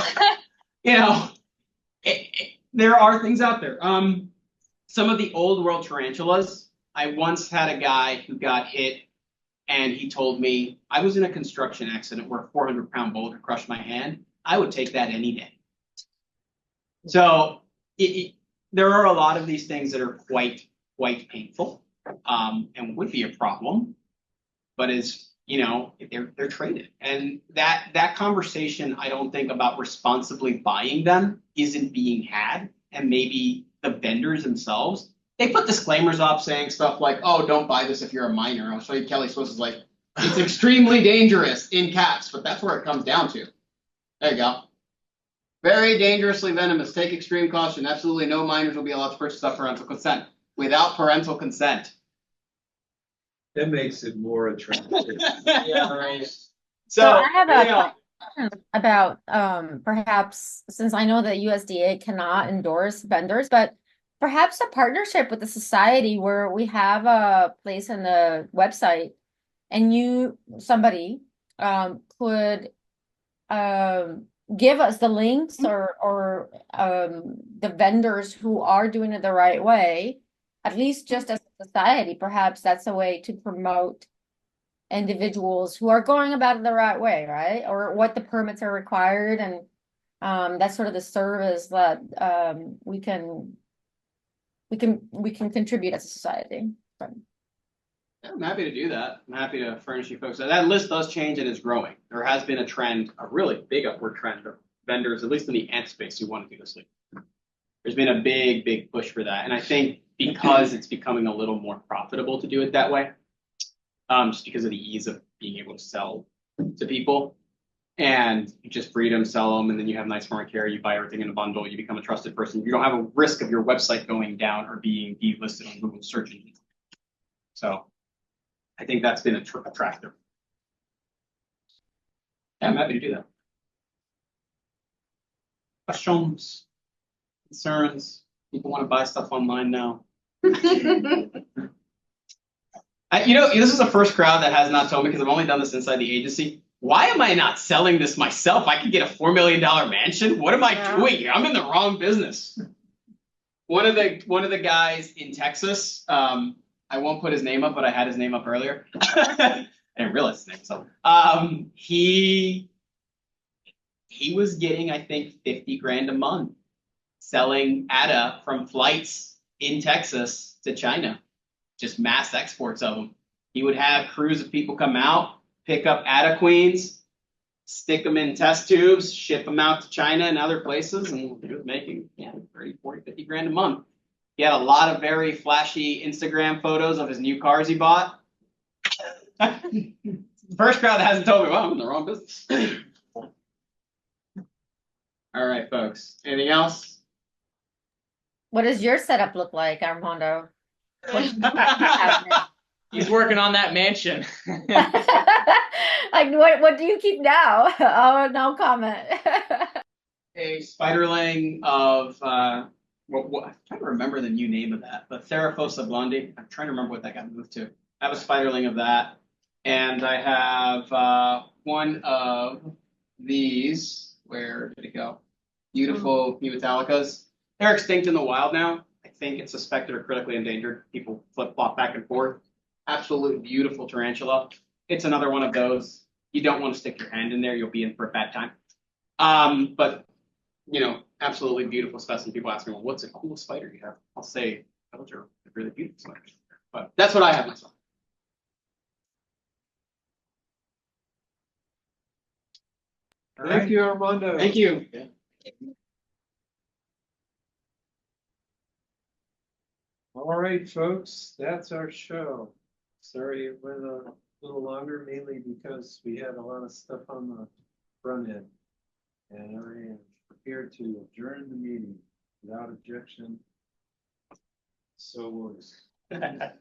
there are things out there. Some of the old world tarantulas, I once had a guy who got hit and he told me, I was in a construction accident where a 400-pound boulder crushed my hand. I would take that any day. So there are a lot of these things that are quite painful and would be a problem, but they're traded. And that conversation, I don't think about responsibly buying them isn't being had. And maybe the vendors themselves, they put disclaimers up saying stuff like, oh, don't buy this if you're a minor. I'll show you Kelly Swiss's like, it's extremely dangerous in caps, but that's where it comes down to. There you go. Very dangerously venomous. Take extreme caution. Absolutely no minors will be allowed to purchase without parental consent. Without parental consent. That makes it more attractive. Yeah, right. So I have a question about perhaps, since I know that USDA cannot endorse vendors, but perhaps a partnership with the society where we have a place in the website and somebody could give us the links or the vendors who are doing it the right way, at least just as a society. Perhaps that's a way to promote individuals who are going about it the right way, right? Or what the permits are required, and that's sort of the service that we can contribute as a society. I'm happy to do that. I'm happy to furnish you folks. That list does change and is growing. There has been a trend, a really big upward trend of vendors, at least in the ant space, who want to do this. There's been a big push for that. And I think because it's becoming a little more profitable to do it that way, just because of the ease of being able to sell to people. And you just breed them, sell them, and then you have nice farm care. You buy everything in a bundle. You become a trusted person. You don't have a risk of your website going down or being delisted on Google search engines. So I think that's been attractive. Yeah, I'm happy to do that. Questions, concerns? People want to buy stuff online now. This is the first crowd that has not told me, because I've only done this inside the agency. Why am I not selling this myself? I could get a $4 million mansion. What am I doing here? I'm in the wrong business. One of the guys in Texas, I won't put his name up, but I had his name up earlier. I didn't realize his name. So he was getting, I think, 50 grand a month selling ADA from flights in Texas to China. Just mass exports of them. He would have crews of people come out, pick up ADA queens, stick them in test tubes, ship them out to China and other places, and he was making 30, 40, 50 grand a month. He had a lot of very flashy Instagram photos of his new cars he bought. First crowd that hasn't told me, well, I'm in the wrong business. All right, folks. Anything else? What does your setup look like, Armando? He's working on that mansion. Like, what do you keep now? Oh, no comment. A spiderling of I'm trying to remember the new name of that, but Therafosa blondi. I'm trying to remember what that got moved to. I have a spiderling of that, and I have one of these. Where did it go? Beautiful Mutalicas. They're extinct in the wild now. I think it's suspected or critically endangered. People flip-flop back and forth. Absolutely beautiful tarantula. It's another one of those. You don't want to stick your hand in there, you'll be in for a bad time. But you know, absolutely beautiful specimen. People ask me, well, what's a cool spider you have? I'll say, those are really beautiful spiders. But that's what I have myself. Thank you, Armando. Thank you. All right, folks, that's our show. Sorry it went a little longer, mainly because we had a lot of stuff on the front end. And I am prepared to adjourn the meeting without objection. So works. Okay.